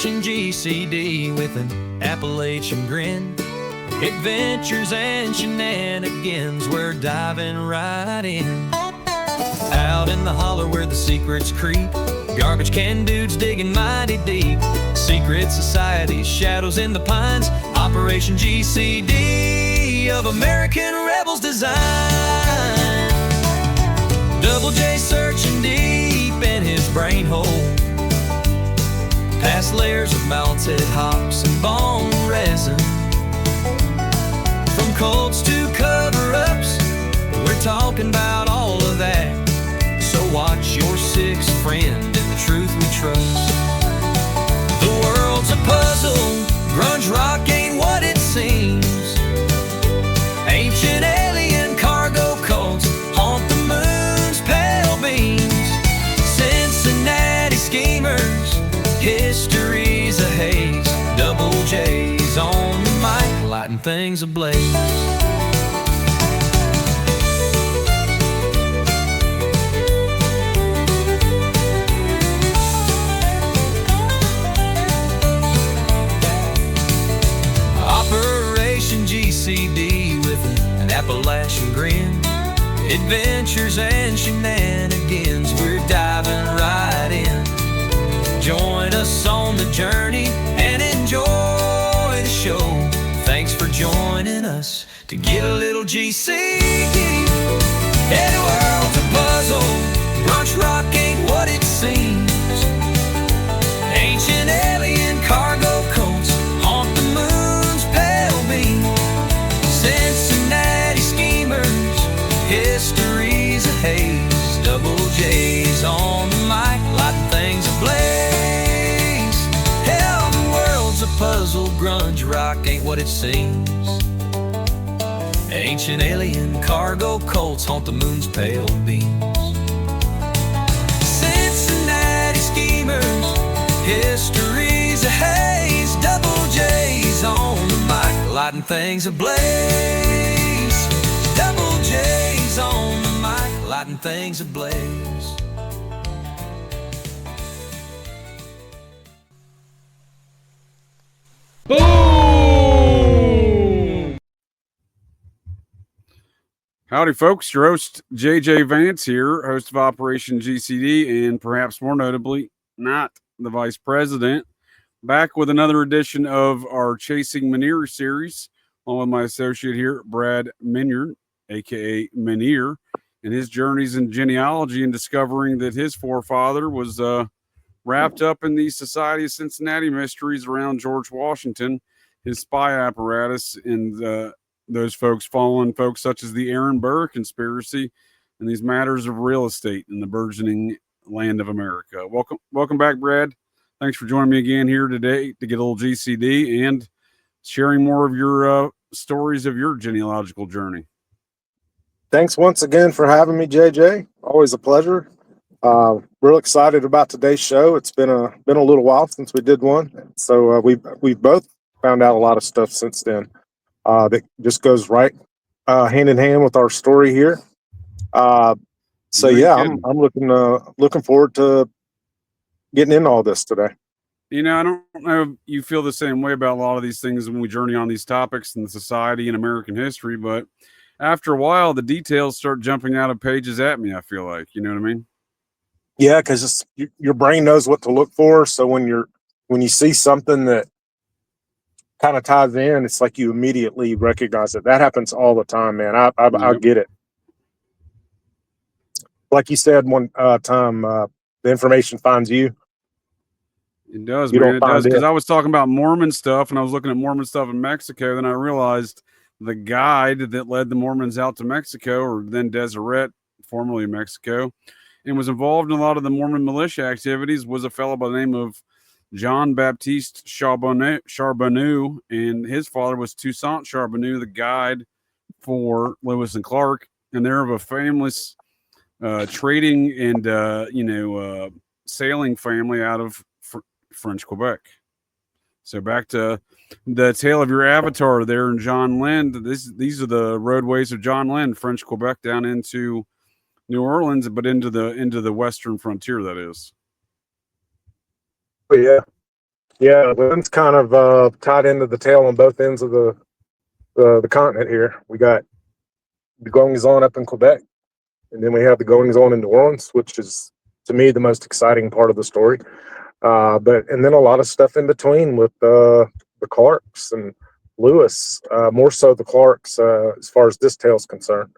Operation GCD with an Appalachian grin. Adventures and shenanigans, we're diving right in. Out in the holler where the secrets creep, garbage can dudes digging mighty deep. Secret societies, shadows in the pines. Operation GCD of American rebels design. Double J searching deep in his brain hole, past layers of melted hops and bone resin. From cults to cover-ups, we're talking about all of that. So watch your sixth friend in the truth we trust. The world's a puzzle, grunge rock ain't what it seems. Ancient alien cargo cults haunt the moon's pale beams. Cincinnati schemers, history's a haze. Double J's on the mic, lighting things ablaze. Operation GCD with an Appalachian grin. Adventures and shenanigans, we're diving right in. Join us on the journey and enjoy the show. Thanks for joining us to get a little GCD. Yeah, the world's a puzzle, brunch rock ain't what it seems. Ancient alien cargo cults haunt the moon's pale beam. Cincinnati schemers, history's a haze. Double J's on the mic, lighting things ablaze. Hell, the world's a puzzle, grunge rock ain't what it seems. Ancient alien cargo cults haunt the moon's pale beams. Cincinnati schemers, history's a haze. Double J's on the mic, lighting things ablaze. Double J's on the mic, lighting things ablaze. Boom! Howdy, folks. Your host, JJ Vance here, host of Operation GCD, and perhaps more notably, not the vice president. Back with another edition of our Chasing Miniere series, along with my associate here, Brad Minyard, a.k.a. Miniere, and his journeys in genealogy and discovering that his forefather was wrapped up in the Society of Cincinnati mysteries around George Washington, his spy apparatus, and those folks following folks such as the Aaron Burr conspiracy and these matters of real estate in the burgeoning land of America. Welcome back, Brad. Thanks for joining me again here today to get a little GCD and sharing more of your stories of your genealogical journey. Thanks once again for having me, JJ. Always a pleasure. Real excited about today's show. It's been a little while since we did one, so we've both found out a lot of stuff since then. That just goes right hand in hand with our story here. So yeah, I'm looking forward to getting into all this today. You know, I don't know if you feel the same way about a lot of these things when we journey on these topics in society and American history, but after a while, the details start jumping out of pages at me, I feel like. You know what I mean? Yeah, because your brain knows what to look for. So when you see something that kind of ties in, it's like you immediately recognize it. That happens all the time, man. I get it. Like you said one time, the information finds you. It does, man. It does, because I was talking about Mormon stuff, and I was looking at Mormon stuff in Mexico, then I realized the guide that led the Mormons out to Mexico, or then Deseret, formerly Mexico, and was involved in a lot of the Mormon militia activities, was a fellow by the name of John Baptiste Charbonneau, and his father was Toussaint Charbonneau, the guide for Lewis and Clark, and they're of a famous trading and sailing family out of French Quebec. So back to the tale of your avatar there in John Land. These are the roadways of John Land, French Quebec, down into New Orleans, but into the western frontier, that is. Yeah, Yeah, Lynn's kind of tied into the tale on both ends of the continent here. We got the goings on up in Quebec, and then we have the goings on in New Orleans, which is to me the most exciting part of the story. But and then a lot of stuff in between with the Clarks and Lewis, more so the Clarks as far as this tale's concerned.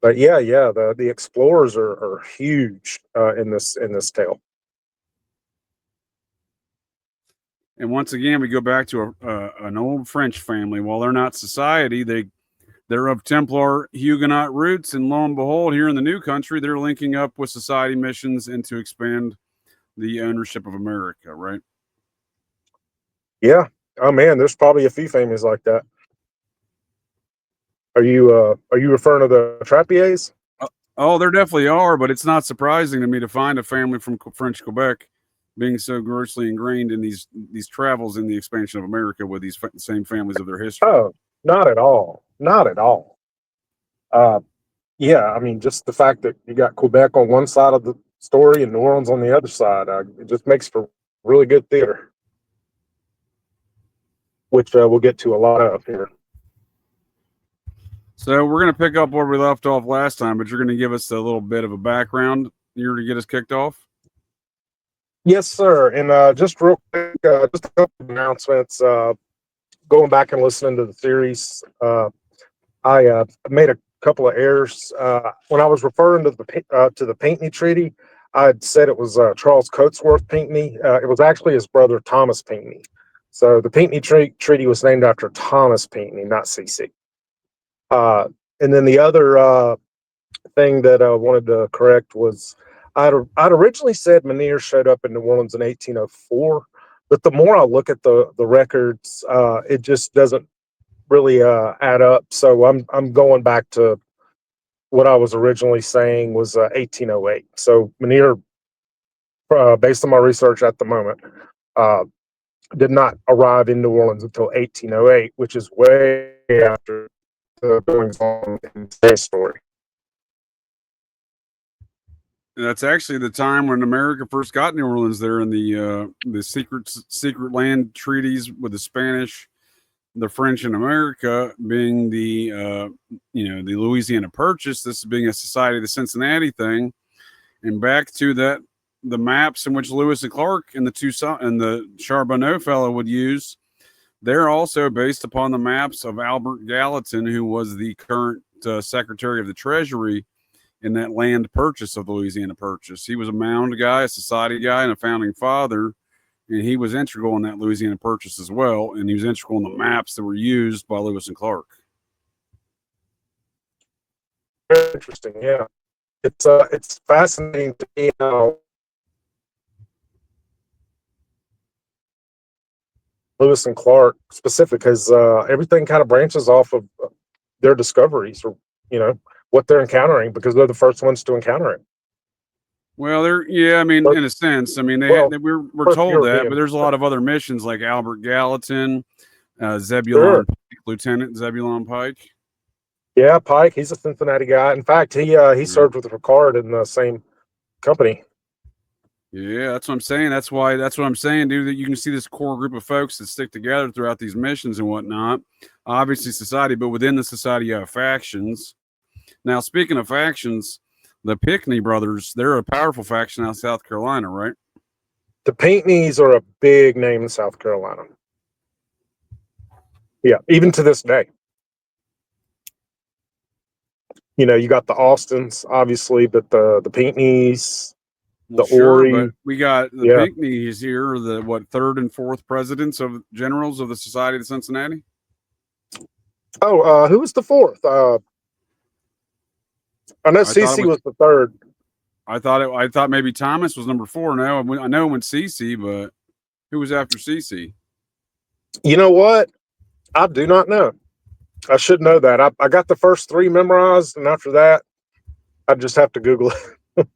But yeah, the explorers are huge in this tale. And once again, we go back to an old French family. While they're not society, they're of Templar Huguenot roots, and lo and behold, here in the new country, they're linking up with society missions and to expand the ownership of America, right? Yeah. Oh man, there's probably a few families like that. Are you referring to the Trappiers? Oh, there definitely are, but it's not surprising to me to find a family from French Quebec being so grossly ingrained in these travels in the expansion of America with these same families of their history. Oh, not at all. Not at all. Yeah, I mean, just the fact that you got Quebec on one side of the story and New Orleans on the other side, it just makes for really good theater, which we'll get to a lot of here. So we're going to pick up where we left off last time, but you're going to give us a little bit of a background here to get us kicked off. Yes, sir. And just real quick, just a couple of announcements. Going back and listening to the series, I made a couple of errors when I was referring to the Pinckney Treaty. I had said it was Charles Cotesworth Pinckney. It was actually his brother Thomas Pinckney. So the Pinckney Treaty was named after Thomas Pinckney, not CC. And then the other thing that I wanted to correct was I'd originally said Miniere showed up in New Orleans in 1804, but the more I look at the records, it just doesn't really add up. So I'm going back to what I was originally saying was 1808. So Miniere, based on my research at the moment, did not arrive in New Orleans until 1808, which is way after the goings on in today's story. That's actually the time when America first got New Orleans. There in the secret land treaties with the Spanish, the French, and America being the Louisiana Purchase. This being a Society of the Cincinnati thing, and back to the maps in which Lewis and Clark and the Charbonneau fellow would use. They're also based upon the maps of Albert Gallatin, who was the current Secretary of the Treasury in that land purchase of the Louisiana Purchase. He was a Mound guy, a society guy, and a founding father, and he was integral in that Louisiana Purchase as well, and he was integral in the maps that were used by Lewis and Clark. Very interesting, yeah. It's fascinating to me how Lewis and Clark specific, because everything kind of branches off of their discoveries, or what they're encountering, because they're the first ones to encounter it. Well, in a sense, we're told European, that, but there's a lot of other missions like Albert Gallatin, Zebulon Pike, Lieutenant Zebulon Pike. Yeah, Pike. He's a Cincinnati guy. In fact, he served with Ricard in the same company. Yeah, that's what I'm saying. That's what I'm saying, dude. That you can see this core group of folks that stick together throughout these missions and whatnot. Obviously, society, but within the society, you have factions. Now, speaking of factions, the Pinckney brothers, they're a powerful faction out of South Carolina, right? The Pinckneys are a big name in South Carolina. Yeah, even to this day. You got the Austins, obviously, but the Pinckneys, the Ori. But we got the Pinckneys here, the third and fourth presidents of generals of the Society of Cincinnati? Oh, who was the fourth? I know CC was the third. I thought maybe Thomas was number 4. No, I know it went CC, but who was after CC? You know what? I do not know. I should know that. I got the first 3 memorized, and after that, I just have to Google it.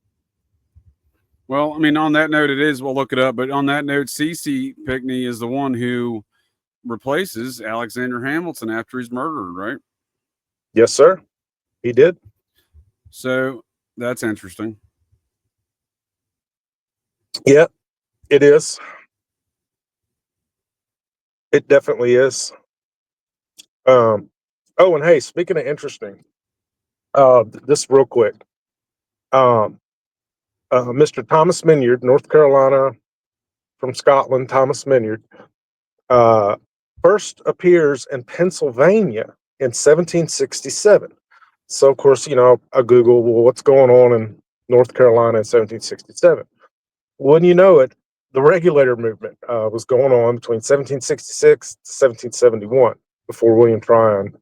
Well, I mean, on that note, we'll look it up. But on that note, CC Pinckney is the one who replaces Alexander Hamilton after he's murdered, right? Yes, sir. He did. So that's interesting. Yeah, it is. It definitely is. Oh, and hey, speaking of interesting, this real quick. Mr. Thomas Minyard, North Carolina, from Scotland, Thomas Minyard, uh, first appears in Pennsylvania in 1767. So, of course, I Google, well, what's going on in North Carolina in 1767? Wouldn't you know it, the regulator movement was going on between 1766 to 1771 before William Tryon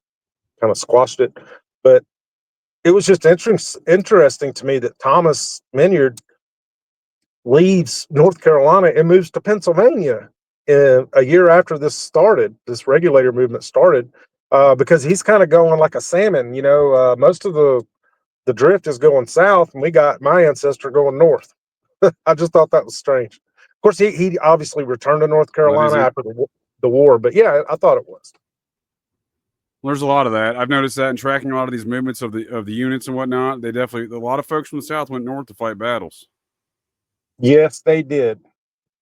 kind of squashed it. But it was just interesting to me that Thomas Minyard leaves North Carolina and moves to Pennsylvania a year after this regulator movement started, because he's kind of going like a salmon. Most of the drift is going south, and we got my ancestor going north. I just thought that was strange. Of course, he obviously returned to North What is Carolina it? after the war, but yeah, I thought it was. Well, there's a lot of that. I've noticed that in tracking a lot of these movements of the units and whatnot. They definitely, a lot of folks from the South went north to fight battles. Yes, they did.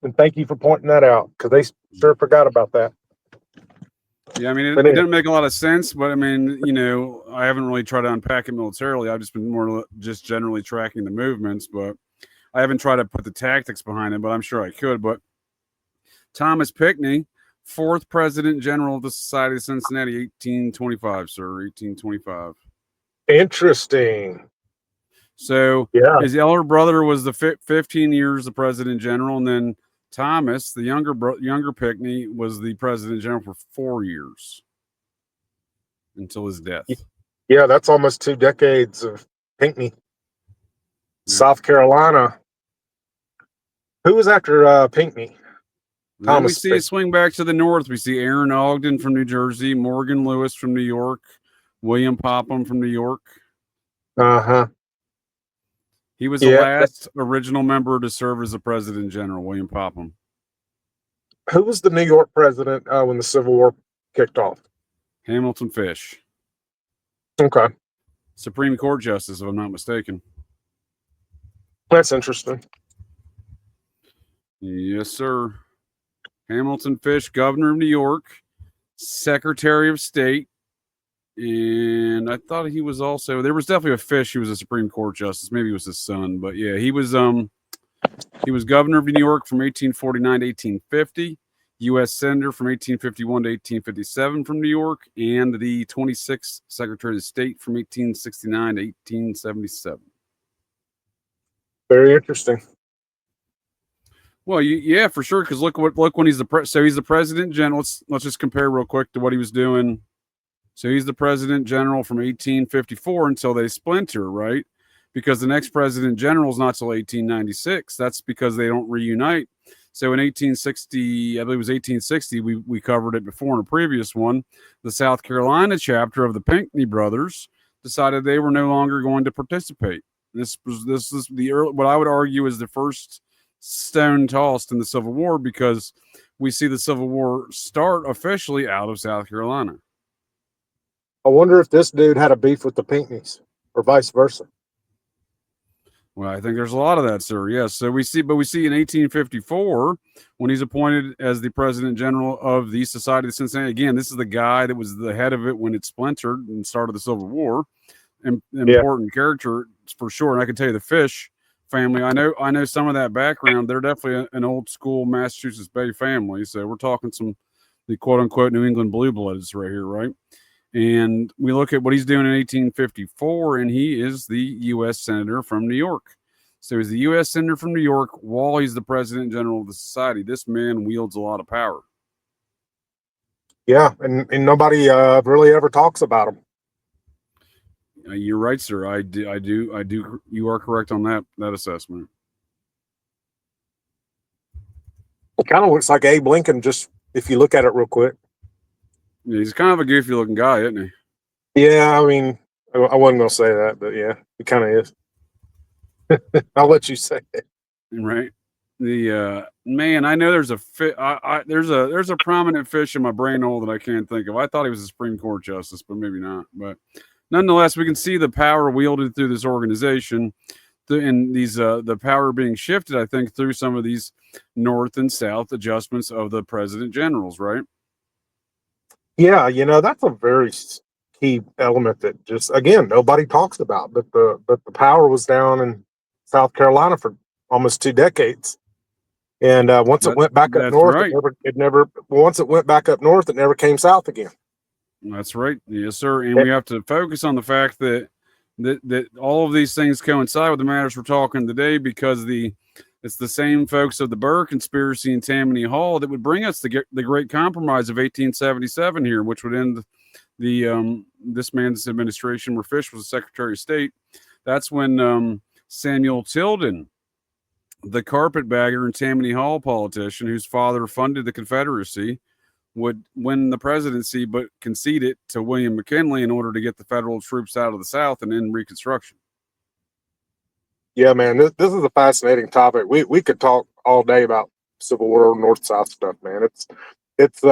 And thank you for pointing that out, because they sure forgot about that. Yeah, I mean, it But anyway. doesn't make a lot of sense, but I mean, I haven't really tried to unpack it militarily. I've just been more just generally tracking the movements, but I haven't tried to put the tactics behind it, but I'm sure I could. But Thomas Pinckney, fourth president general of the Society of Cincinnati, 1825, sir, 1825. Interesting. So Yeah. his elder brother was the 15 years the president general, and then Thomas, the younger Pinckney, was the president general for 4 years until his death. Yeah, that's almost 2 decades of Pinckney. Yeah. South Carolina. Who was after Pinckney? Then we see swing back to the north. We see Aaron Ogden from New Jersey, Morgan Lewis from New York, William Popham from New York. Uh-huh. He was the last original member to serve as the president general, William Popham. Who was the New York president when the Civil War kicked off? Hamilton Fish. Okay. Supreme Court Justice, if I'm not mistaken. That's interesting. Yes, sir. Hamilton Fish, governor of New York, Secretary of State, and I thought he was also, there was definitely a Fish who was a Supreme Court justice. Maybe it was his son, but yeah, he was governor of New York from 1849 to 1850, U.S. Senator from 1851 to 1857 from New York, and the 26th Secretary of State from 1869 to 1877. Very interesting. Well, yeah, for sure. Because look when he's he's the president general. Let's just compare real quick to what he was doing. So he's the president general from 1854 until they splinter, right? Because the next president general is not till 1896. That's because they don't reunite. So in 1860, I believe it was 1860, we covered it before in a previous one. The South Carolina chapter of the Pinckney brothers decided they were no longer going to participate. This is the early, what I would argue is the first stone tossed in the Civil War, because we see the Civil War start officially out of South Carolina. I wonder if this dude had a beef with the Pinckneys or vice versa. Well, I think there's a lot of that, sir. Yes. So we see in 1854, when he's appointed as the president general of the Society of Cincinnati. Again, this is the guy that was the head of it when it splintered and started the Civil War. Important character for sure. And I can tell you the Fish family, I know some of that background. They're definitely an old school Massachusetts Bay family. So we're talking the quote unquote New England blue bloods right here, right? And we look at what he's doing in 1854, and he is the U.S. Senator from New York. So he's the U.S. Senator from New York while he's the President General of the Society. This man wields a lot of power. Yeah, and nobody really ever talks about him. You're right, sir. I do. You are correct on that assessment. It kind of looks like Abe Lincoln, just if you look at it real quick. Yeah, he's kind of a goofy looking guy, isn't he? Yeah, I mean, I wasn't going to say that, but yeah, he kind of is. I'll let you say it. Right. The man, I know there's there's a prominent Fish in my brain hole that I can't think of. I thought he was a Supreme Court justice, but maybe not. But nonetheless, we can see the power wielded through this organization, and these the power being shifted, I think, through some of these north and south adjustments of the president generals, right? Yeah, that's a very key element that just again nobody talks about. But the power was down in South Carolina for almost 2 decades, and once it That went back up that's north, right. it never. Once it went back up north, it never came south again. That's right. Yes, sir. And we have to focus on the fact that all of these things coincide with the matters we're talking today because it's the same folks of the Burr conspiracy in Tammany Hall that would bring us the Great Compromise of 1877 here, which would end this man's administration where Fish was the Secretary of State. That's when Samuel Tilden, the carpetbagger and Tammany Hall politician whose father funded the Confederacy, would win the presidency but concede it to William McKinley in order to get the federal troops out of the South and end Reconstruction. Yeah, man, this is a fascinating topic. We could talk all day about Civil War North South stuff, man. It's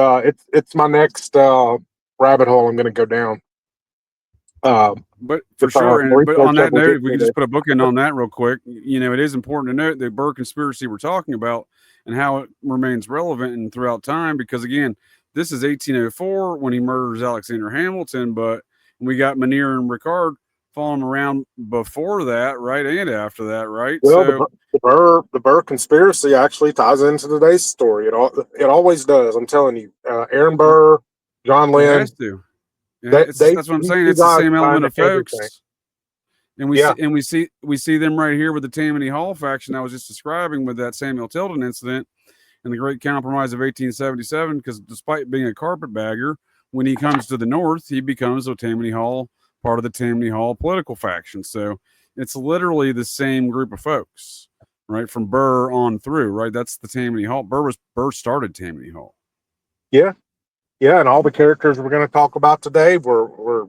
my next rabbit hole I'm going to go down. But for sure, but on that note, if we could just put a bookend on that real quick, it is important to note the Burr conspiracy we're talking about and how it remains relevant and throughout time, because again, this is 1804 when he murders Alexander Hamilton, but we got Miniere and Ricard following around before that, right, and after that, right? Well, the Burr conspiracy actually ties into today's story. It always does. I'm telling you, Aaron Burr, John Lynn. It has to. That's what I'm saying. It's the same element of folks. And we see them right here with the Tammany Hall faction I was just describing with that Samuel Tilden incident and the Great Compromise of 1877. Because despite being a carpetbagger, when he comes to the North, he becomes a Tammany Hall, part of the Tammany Hall political faction. So it's literally the same group of folks, right, from Burr on through. Right, that's the Tammany Hall. Burr started Tammany Hall. Yeah. Yeah, and all the characters we're going to talk about today were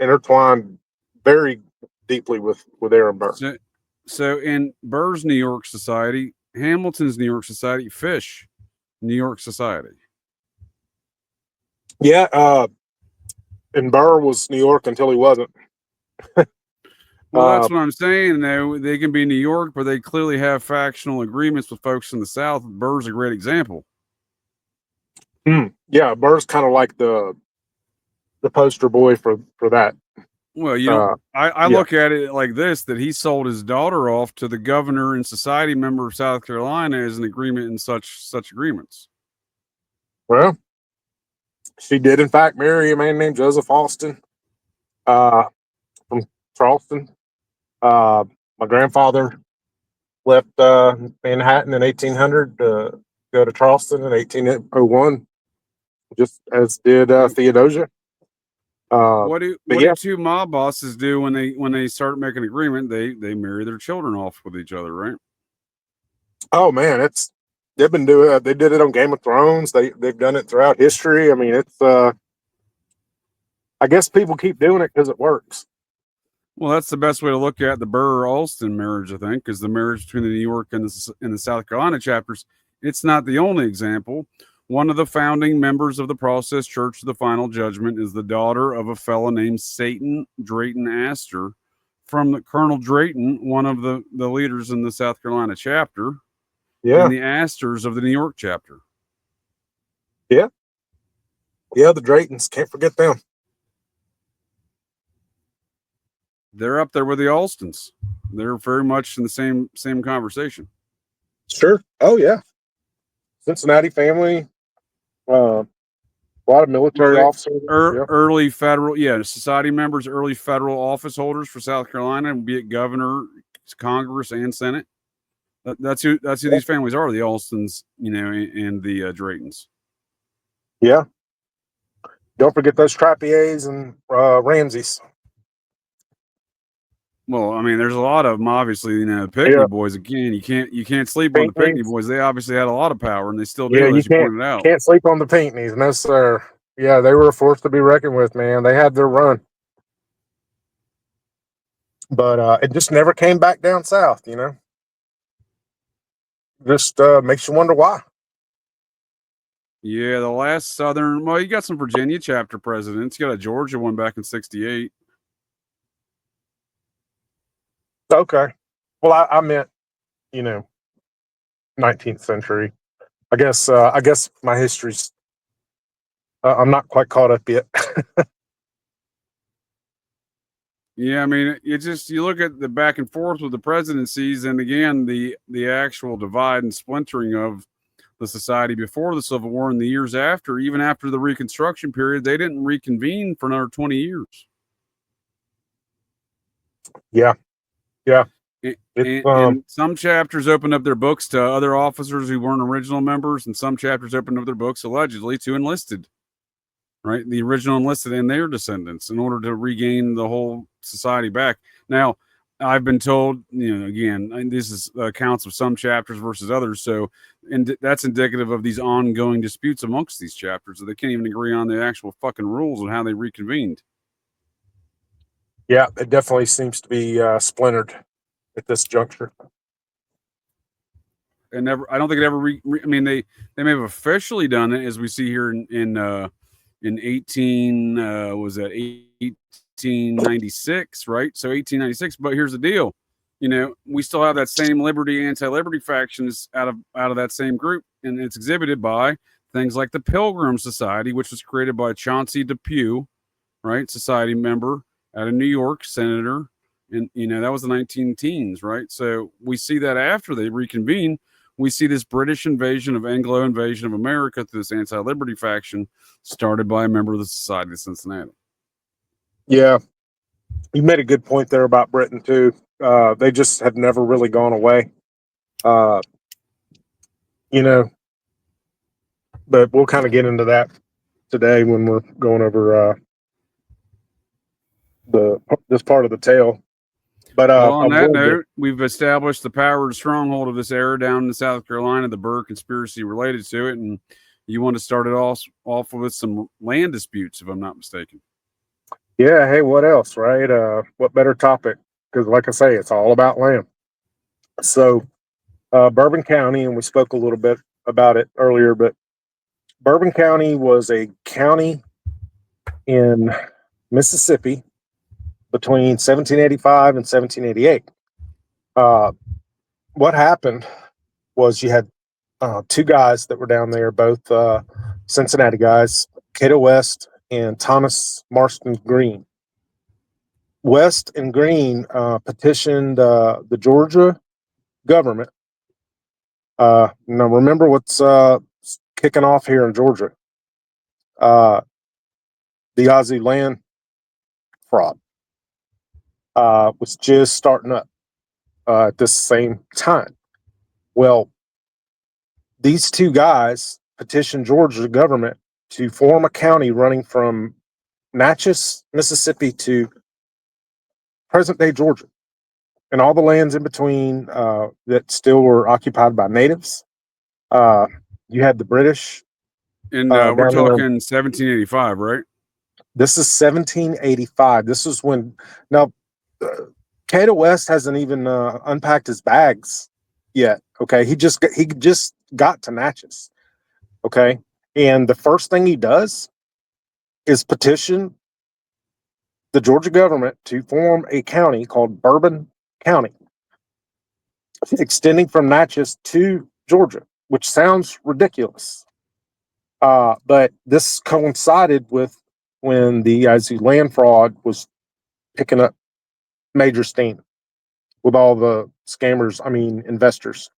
intertwined very deeply with Aaron Burr. So in Burr's New York Society, Hamilton's New York Society, Fish, New York Society. Yeah, and Burr was New York until he wasn't. Well, that's what I'm saying. They can be New York, but they clearly have factional agreements with folks in the South. Burr's a great example. Yeah, Burr's kind of like the poster boy for that. Well, I look at it like this: that he sold his daughter off to the governor and society member of South Carolina as an agreement in such agreements. Well, she did in fact marry a man named Joseph Austin from Charleston. My grandfather left Manhattan in 1800 to go to Charleston in 1801. Just as did Theodosia. What do two mob bosses do when they start making an agreement? They marry their children off with each other, right? Oh man, they've been doing. They did it on Game of Thrones. They've done it throughout history. I mean, it's. I guess people keep doing it because it works. Well, that's the best way to look at the Burr-Alston marriage, I think, because the marriage between the New York and the South Carolina chapters. It's not the only example. One of the founding members of the Process Church of the Final Judgment is the daughter of a fellow named Satan Drayton Astor from Colonel Drayton, one of the leaders in the South Carolina chapter, and the Astors of the New York chapter. Yeah. Yeah, the Draytons. Can't forget them. They're up there with the Alstons. They're very much in the same conversation. Sure. Oh, yeah. Cincinnati family. A lot of military officers. Early federal, society members, early federal office holders for South Carolina, be it governor, Congress, and Senate. That's who these families are, the Alstons, and the Draytons. Yeah. Don't forget those Trappiers and Ramseys. Well, I mean, there's a lot of them, obviously. The Pinckney boys. Again, you can't sleep on the Pinckney boys. They obviously had a lot of power, and they still do. As you pointed out, can't sleep on the Pinckneys, no sir. Yeah, they were a force to be reckoned with, man. They had their run, but it just never came back down south. Just makes you wonder why. Yeah, the last Southern. Well, you got some Virginia chapter presidents. You got a Georgia one back in '68. Okay. Well, I meant, 19th century. I guess my history's I'm not quite caught up yet. Yeah, I mean, you look at the back and forth with the presidencies, and again, the actual divide and splintering of the society before the Civil War and the years after, even after the Reconstruction period, they didn't reconvene for another 20 years. Yeah. And some chapters opened up their books to other officers who weren't original members, and some chapters opened up their books allegedly to enlisted, right? The original enlisted and their descendants, in order to regain the whole society back. Now, I've been told, again, this is accounts of some chapters versus others. So, and that's indicative of these ongoing disputes amongst these chapters, that they can't even agree on the actual fucking rules and how they reconvened. Yeah, it definitely seems to be splintered at this juncture. And I don't think it ever. I mean, they may have officially done it, as we see here in 1896, right? So 1896. But here's the deal, we still have that same anti-liberty factions out of that same group, and it's exhibited by things like the Pilgrim Society, which was created by Chauncey Depew, right? Society member out of New York, senator, and that was the 19-teens, right? So we see that after they reconvene, we see this British Anglo invasion of America through this anti-liberty faction started by a member of the Society of Cincinnati. Yeah, you made a good point there about Britain too. They just have never really gone away. But we'll kind of get into that today when we're going over this part of the tale. But on that note, we've established the power and stronghold of this era down in South Carolina, the Burr conspiracy related to it, and you want to start it off with some land disputes, if I'm not mistaken. Yeah, hey, what else, right? What better topic? Because like I say, it's all about land. So Bourbon County, and we spoke a little bit about it earlier, but Bourbon County was a county in Mississippi between 1785 and 1788. What happened was you had two guys that were down there, both Cincinnati guys, Cato West and Thomas Marston Green. West and Green petitioned the Georgia government. Now remember what's kicking off here in Georgia. The Yazoo land fraud was just starting up at this same time. Well, these two guys petitioned Georgia government to form a county running from Natchez, Mississippi to present-day Georgia, and all the lands in between that still were occupied by natives. You had the British. And we're talking 1785, right? This is 1785. This is when now Cato West hasn't even unpacked his bags yet. Okay, he just got to Natchez. Okay, and the first thing he does is petition the Georgia government to form a county called Bourbon County, extending from Natchez to Georgia, which sounds ridiculous. But this coincided with when the Yazoo land fraud was picking up major steam with all the investors.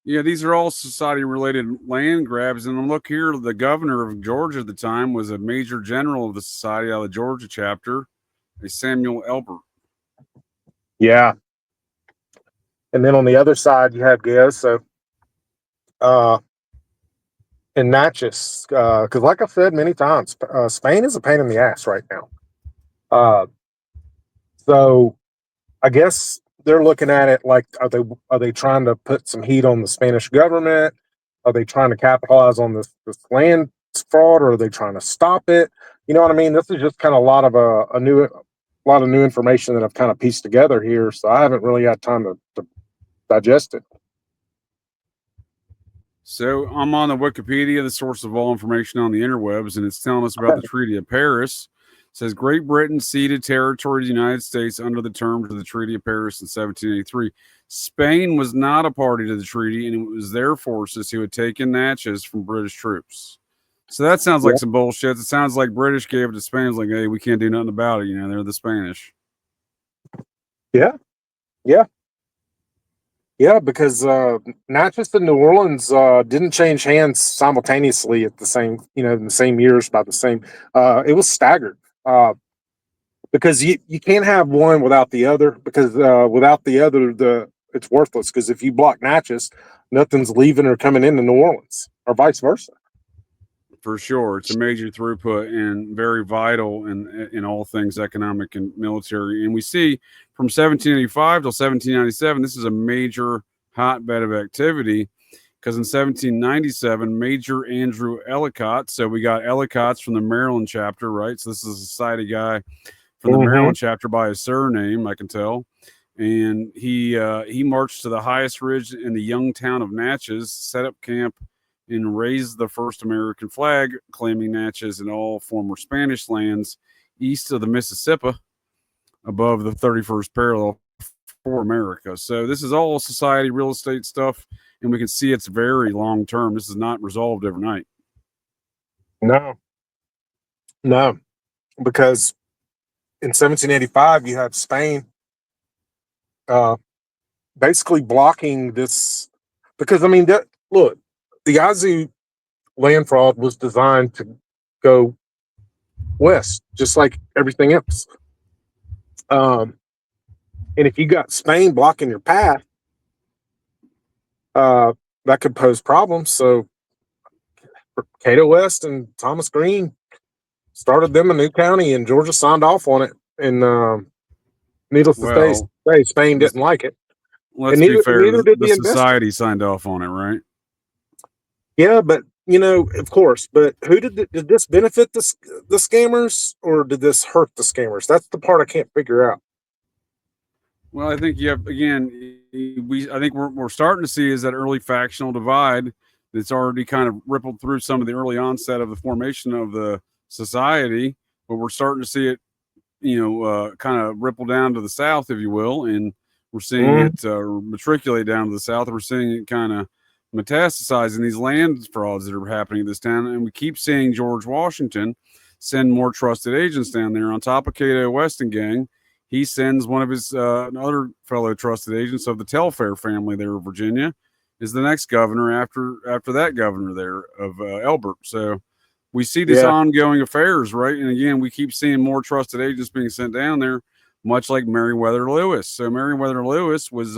Yeah, these are all society-related land grabs. And look here, the governor of Georgia at the time was a major general of the society out of the Georgia chapter, a Samuel Elbert. Yeah. And then on the other side, you have Gayoso and Natchez. Because like I've said many times, Spain is a pain in the ass right now. So I guess they're looking at it like, are they trying to put some heat on the Spanish government? Are they trying to capitalize on this land fraud, or are they trying to stop it? You know what I mean? This is just kind of a lot of new information that I've kind of pieced together here, so I haven't really had time to digest it. So I'm on the Wikipedia, the source of all information on the interwebs, and it's telling us about the Treaty of Paris. says Great Britain ceded territory to the United States under the terms of the Treaty of Paris in 1783. Spain was not a party to the treaty, and it was their forces who had taken Natchez from British troops. So that sounds like some bullshit. It sounds like British gave it to Spain. It's like, hey, we can't do nothing about it. You know, they're the Spanish. Yeah. Because Natchez and New Orleans didn't change hands simultaneously at the same, in the same years by the same. It was staggered because you can't have one without the other, because without the other, it's worthless. Because if you block Natchez, nothing's leaving or coming into New Orleans, or vice versa. For sure, it's a major throughput and very vital in all things economic and military. And we see from 1785 till 1797, this is a major hotbed of activity, because in 1797, Major Andrew Ellicott, so we got Ellicotts from the Maryland chapter, right? So this is a society guy from the Maryland chapter by his surname, I can tell. And he marched to the highest ridge in the young town of Natchez, set up camp, and raised the first American flag, claiming Natchez and all former Spanish lands east of the Mississippi above the 31st parallel for America. So this is all society real estate stuff, and we can see it's very long term. This is not resolved overnight. No, because in 1785 you had Spain basically blocking this, because look, the Yazoo land fraud was designed to go west, just like everything else. And if you got Spain blocking your path, that could pose problems. So Cato West and Thomas Green started them a new county, and Georgia signed off on it. And needless to say, Spain didn't like it. Let's be fair. The society signed off on it, right? Yeah, but of course. But who did this benefit the scammers, or did this hurt the scammers? That's the part I can't figure out. Well, I think I think we're starting to see is that early factional divide that's already kind of rippled through some of the early onset of the formation of the society, but we're starting to see it, kind of ripple down to the south, if you will, and we're seeing it matriculate down to the south. We're seeing it kind of metastasizing these land frauds that are happening in this town, and we keep seeing George Washington send more trusted agents down there. On top of Cato West and gang, he sends one of his other fellow trusted agents of the Telfair family there of Virginia, is the next governor after that governor there of Elbert. So we see these ongoing affairs, right? And again, we keep seeing more trusted agents being sent down there, much like Meriwether Lewis. So Meriwether Lewis was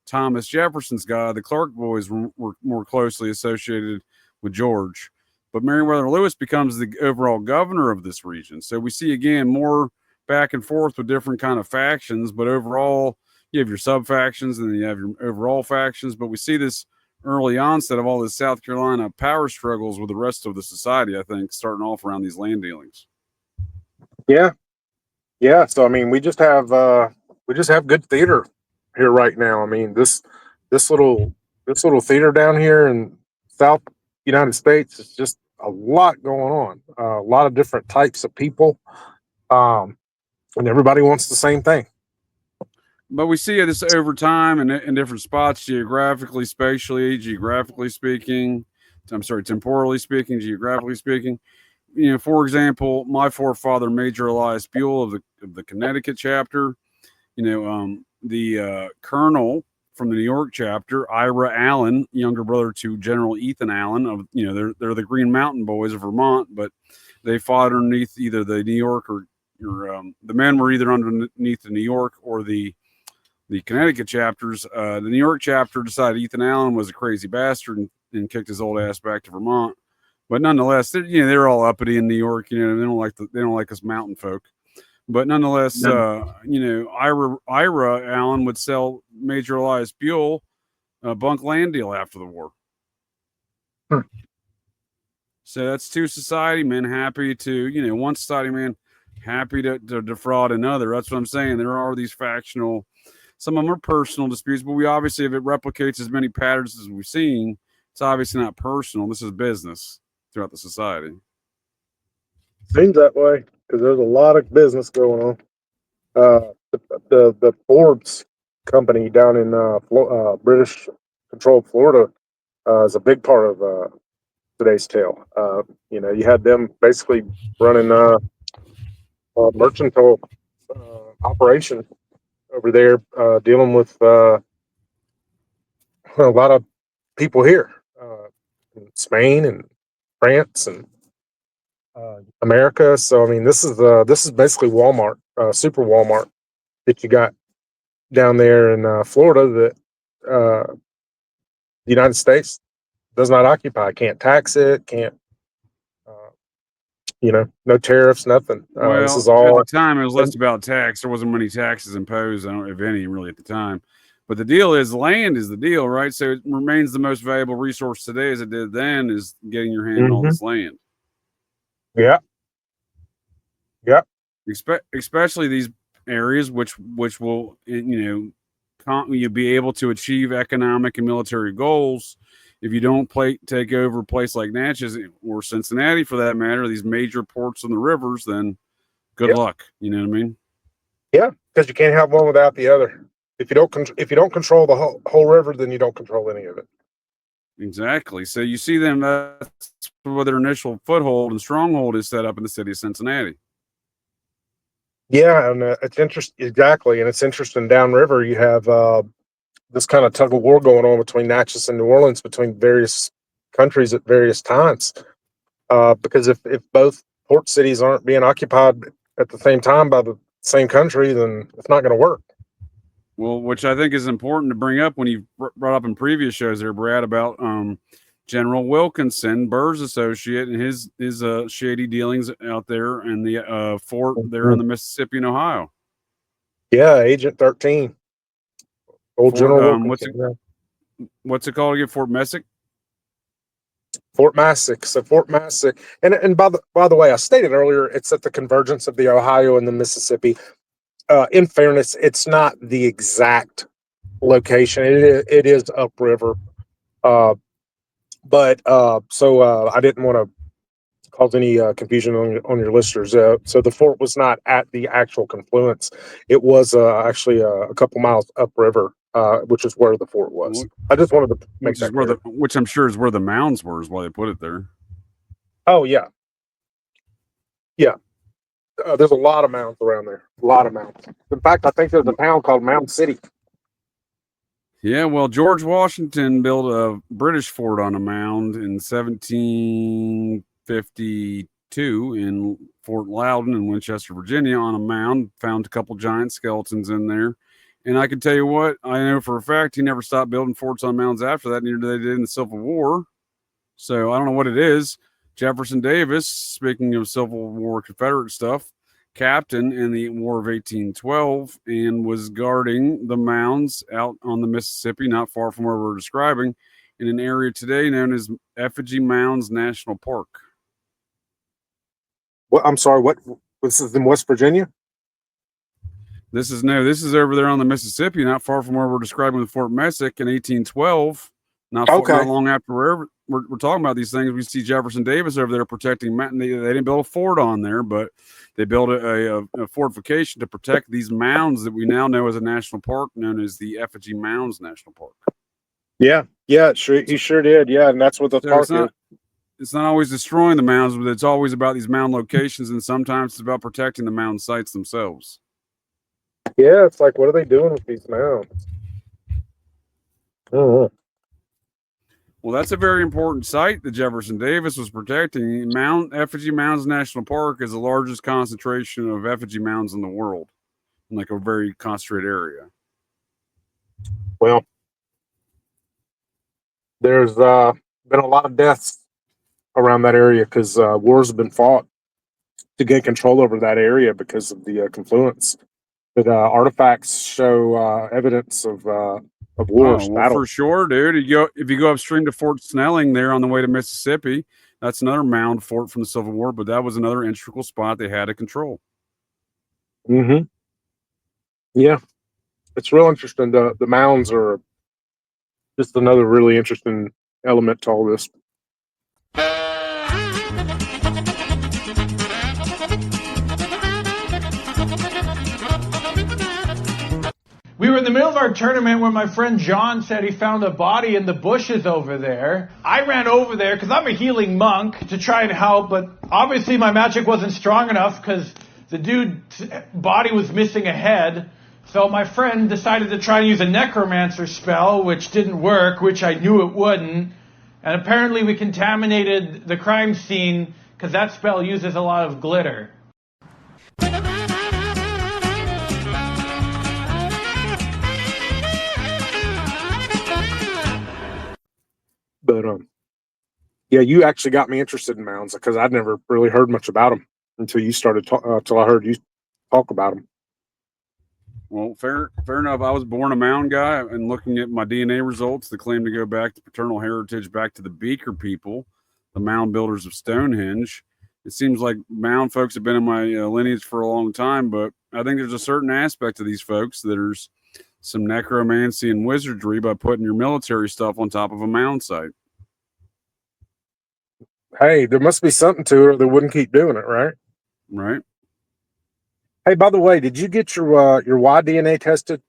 Thomas Jefferson's guy. The Clark boys were more closely associated with George, but Meriwether Lewis becomes the overall governor of this region. So we see again more back and forth with different kind of factions, but overall you have your sub factions and then you have your overall factions. But we see this early onset of all this South Carolina power struggles with the rest of the society, I think, starting off around these land dealings. Yeah. So we just have good theater here right now. This little theater down here in South United States is just a lot going on. A lot of different types of people, and everybody wants the same thing. But we see this over time in different spots, geographically, spatially, temporally speaking, geographically speaking. For example, my forefather, Major Elias Buell of the Connecticut chapter, the colonel from the New York chapter, Ira Allen, younger brother to General Ethan Allen of, they're the Green Mountain Boys of Vermont, but they fought underneath either the New York or the men were either underneath the New York or the Connecticut chapters. The New York chapter decided Ethan Allen was a crazy bastard and kicked his old ass back to Vermont. But nonetheless, they're all uppity in New York. They don't like us mountain folk. But nonetheless, Ira Allen would sell Major Elias Buell a bunk land deal after the war. So that's two society men happy to, one society man happy to defraud another. That's what I'm saying. There are these factional, some of them are personal disputes, but we obviously, if it replicates as many patterns as we've seen, it's obviously not personal. This is business throughout the society. Seems that way. because there's a lot of business going on. The Forbes Company down in British controlled Florida is a big part of today's tale. You had them basically running a mercantile operation over there, dealing with a lot of people here, in Spain and France and America. So I mean, this is basically Walmart, super Walmart that you got down there in Florida that the United States does not occupy. Can't tax it. Can't no tariffs, nothing. This is Well, at all. the time, it was less about tax. There wasn't many taxes imposed. I don't know if any really at the time. But the deal is, land is the deal, right? So it remains the most valuable resource today, as it did then, is getting your hand on all this land. Yeah. Especially these areas, which will you'll be able to achieve economic and military goals. If you don't take over a place like Natchez or Cincinnati, for that matter, these major ports on the rivers, then good luck. You know what I mean? Yeah, because you can't have one without the other. If you don't control the whole river, then you don't control any of it. Exactly. So you see them. That's where their initial foothold and stronghold is set up in the city of Cincinnati. Yeah, and it's interesting. Exactly, and it's interesting. Downriver, you have this kind of tug of war going on between Natchez and New Orleans, between various countries at various times. Because if both port cities aren't being occupied at the same time by the same country, then it's not going to work. Well, which I think is important to bring up when you brought up in previous shows there, Brad, about General Wilkinson, Burr's associate, and his shady dealings out there in the fort there on the Mississippi and Ohio. Yeah, Agent 13. Old General Wilkinson. What's it called again? Fort Messick? Fort Massac. So Fort Massac, and by the way, I stated earlier, it's at the convergence of the Ohio and the Mississippi. In fairness, it's not the exact location. It is upriver. But I didn't want to cause any confusion on your listeners. So the fort was not at the actual confluence. It was actually a couple miles upriver, which is where the fort was. I just wanted to make that clear. Which I'm sure is where the mounds were, is why they put it there. Oh, yeah. Yeah. There's a lot of mounds around there. A lot of mounds. In fact, I think there's a town called Mound City. Yeah, well, George Washington built a British fort on a mound in 1752 in Fort Loudon in Winchester, Virginia, on a mound. Found a couple giant skeletons in there. And I can tell you what, I know for a fact he never stopped building forts on mounds after that, neither did they did in the Civil War. So I don't know what it is. Jefferson Davis, speaking of Civil War Confederate stuff, captain in the War of 1812 and was guarding the mounds out on the Mississippi, not far from where we're describing, in an area today known as Effigy Mounds National Park. What? I'm sorry, what? This is in West Virginia? This is over there on the Mississippi, not far from where we're describing the Fort Messick in 1812. Not long after we're talking about these things, we see Jefferson Davis over there protecting mountain. They didn't build a fort on there, but they built a fortification to protect these mounds that we now know as a national park, known as the Effigy Mounds National Park. Yeah, he sure did. Yeah, and that's what the park is. It's not always destroying the mounds, but it's always about these mound locations, and sometimes it's about protecting the mound sites themselves. Yeah, it's like, what are they doing with these mounds? Oh. Well, that's a very important site that Jefferson Davis was protecting. Effigy Mounds National Park is the largest concentration of effigy mounds in the world, in like a very concentrated area. Well, there's been a lot of deaths around that area because wars have been fought to get control over that area because of the confluence. But artifacts show evidence of wars. Well, for sure, dude. If you go upstream to Fort Snelling there on the way to Mississippi, that's another mound fort from the Civil War, but that was another integral spot they had to control. Mm-hmm. Yeah. It's real interesting. The mounds are just another really interesting element to all this. We were in the middle of our tournament where my friend John said he found a body in the bushes over there. I ran over there because I'm a healing monk to try and help, but obviously my magic wasn't strong enough because the dude's body was missing a head. So my friend decided to try and use a necromancer spell, which didn't work, which I knew it wouldn't. And apparently we contaminated the crime scene because that spell uses a lot of glitter. But yeah, you actually got me interested in mounds because I'd never really heard much about them until you started until I heard you talk about them. Well, fair enough. I was born a mound guy, and looking at my DNA results, the claim to go back to paternal heritage back to the Beaker people, the mound builders of Stonehenge. It seems like mound folks have been in my lineage for a long time, but I think there's a certain aspect of these folks that there's some necromancy and wizardry by putting your military stuff on top of a mound site. Hey, there must be something to it, or they wouldn't keep doing it, right? Right. Hey, by the way, did you get your Y DNA tested?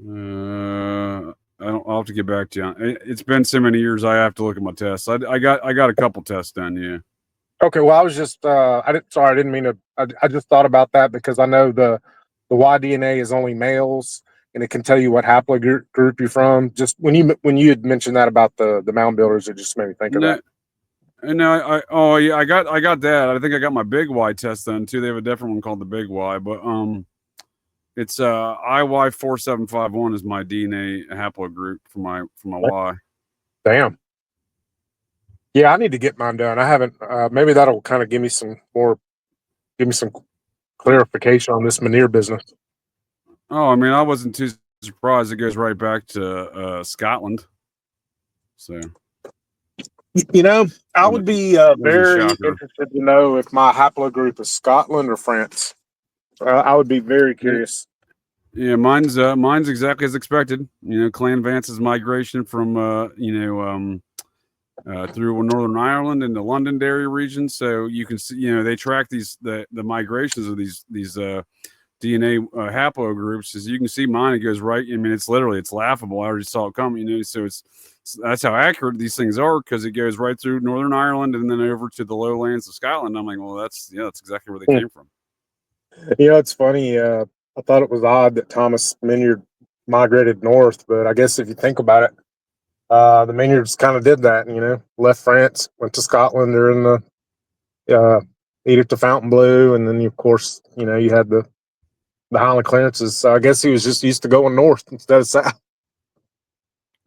I'll have to get back to you. It's been so many years. I have to look at my tests. I got a couple tests done. Yeah. Okay. Well, I was just I didn't mean to. I just thought about that because I know the Y DNA is only males, and it can tell you what haplogroup you're from. Just when you had mentioned that about the mound builders, it just made me think of that. And now I got that. I think I got my big Y test done too. They have a different one called the big Y, but it's IY4751 is my DNA haplogroup for my Y. Damn. Yeah, I need to get mine done. I haven't. Maybe that'll kind of give me some clarification on this Miniere business. Oh, I mean, I wasn't too surprised. It goes right back to Scotland. So. You know, I would be very interested to know if my haplogroup is Scotland or France. I would be very curious. Yeah, mine's exactly as expected. You know, Clan Vance's migration from through Northern Ireland and the Londonderry region. So you can see, they track the migrations of these DNA haplogroups. As you can see, mine, it goes right. I mean, it's laughable. I already saw it coming. So that's how accurate these things are because it goes right through Northern Ireland and then over to the lowlands of Scotland. I'm like, well, that's exactly where they came from. It's funny. I thought it was odd that Thomas Minyard migrated north, but I guess if you think about it, the Minyards kind of did that. Left France, went to Scotland during the Edict of Fontainebleau, and then of course, you had the Highland clearances. So I guess he was just used to going north instead of south.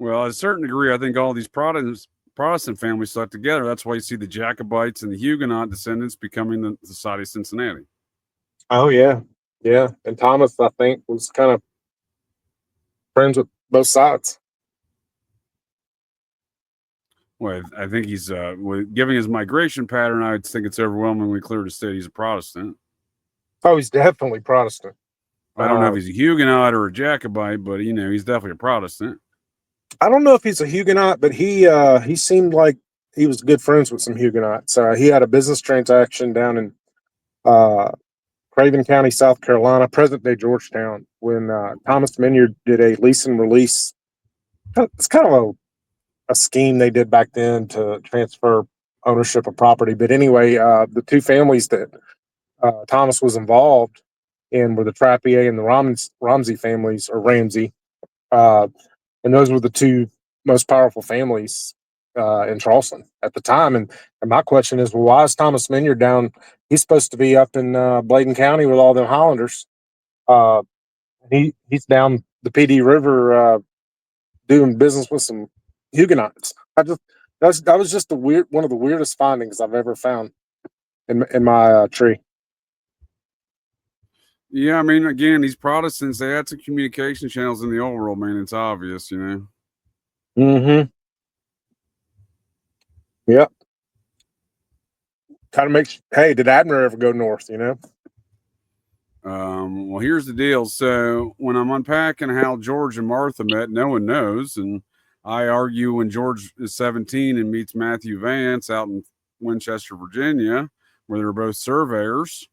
Well, at a certain degree, I think all these Protestant families stuck together. That's why you see the Jacobites and the Huguenot descendants becoming the Society of Cincinnati. Oh, yeah. Yeah. And Thomas, I think, was kind of friends with both sides. Well, I think he's, giving his migration pattern, I would think it's overwhelmingly clear to state he's a Protestant. Oh, he's definitely Protestant. I don't know if he's a Huguenot or a Jacobite, but, he's definitely a Protestant. I don't know if he's a Huguenot, but he seemed like he was good friends with some Huguenots. He had a business transaction down in Craven County, South Carolina, present-day Georgetown, when Thomas Minyard did a lease and release. It's kind of a scheme they did back then to transfer ownership of property. But anyway, the two families that Thomas was involved in were the Trappier and the Ramsey families, or Ramsey. And those were the two most powerful families in Charleston at the time. And my question is, well, why is Thomas Minyard down? He's supposed to be up in Bladen County with all them Highlanders. He's down the PD River doing business with some Huguenots. That was just one of the weirdest findings I've ever found in my tree. Yeah, I mean, again, these Protestants, they had some communication channels in the old world, man. It's obvious, Mm-hmm. Yep. Kind of makes. Hey, did Abner ever go north? Well, here's the deal. So when I'm unpacking how George and Martha met, no one knows, and I argue when George is 17 and meets Matthew Vance out in Winchester, Virginia, where they're both surveyors.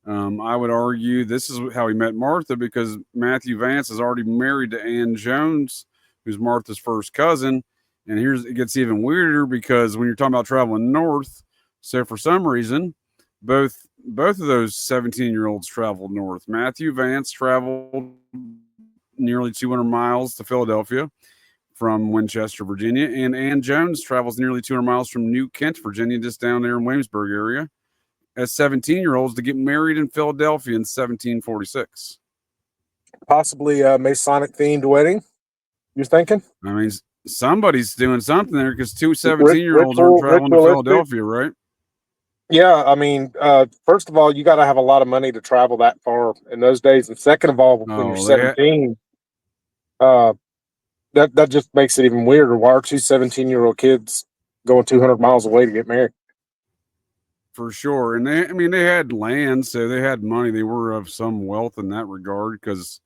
I would argue this is how he met Martha, because Matthew Vance is already married to Ann Jones, who's Martha's first cousin. And it gets even weirder, because when you're talking about traveling north, so for some reason, both of those 17-year-olds traveled north. Matthew Vance traveled nearly 200 miles to Philadelphia from Winchester, Virginia, and Ann Jones travels nearly 200 miles from New Kent, Virginia, just down there in Williamsburg area, as 17-year-olds to get married in Philadelphia in 1746. Possibly a Masonic themed wedding, you're thinking? I mean, somebody's doing something there, because two 17-year-olds are traveling to Philadelphia, right? Yeah, I mean, first of all, you got to have a lot of money to travel that far in those days, and second of all, when you're 17, that just makes it even weirder. Why are two 17-year-old kids going 200 miles away to get married? For sure. And they had land, so they had money. They were of some wealth in that regard, because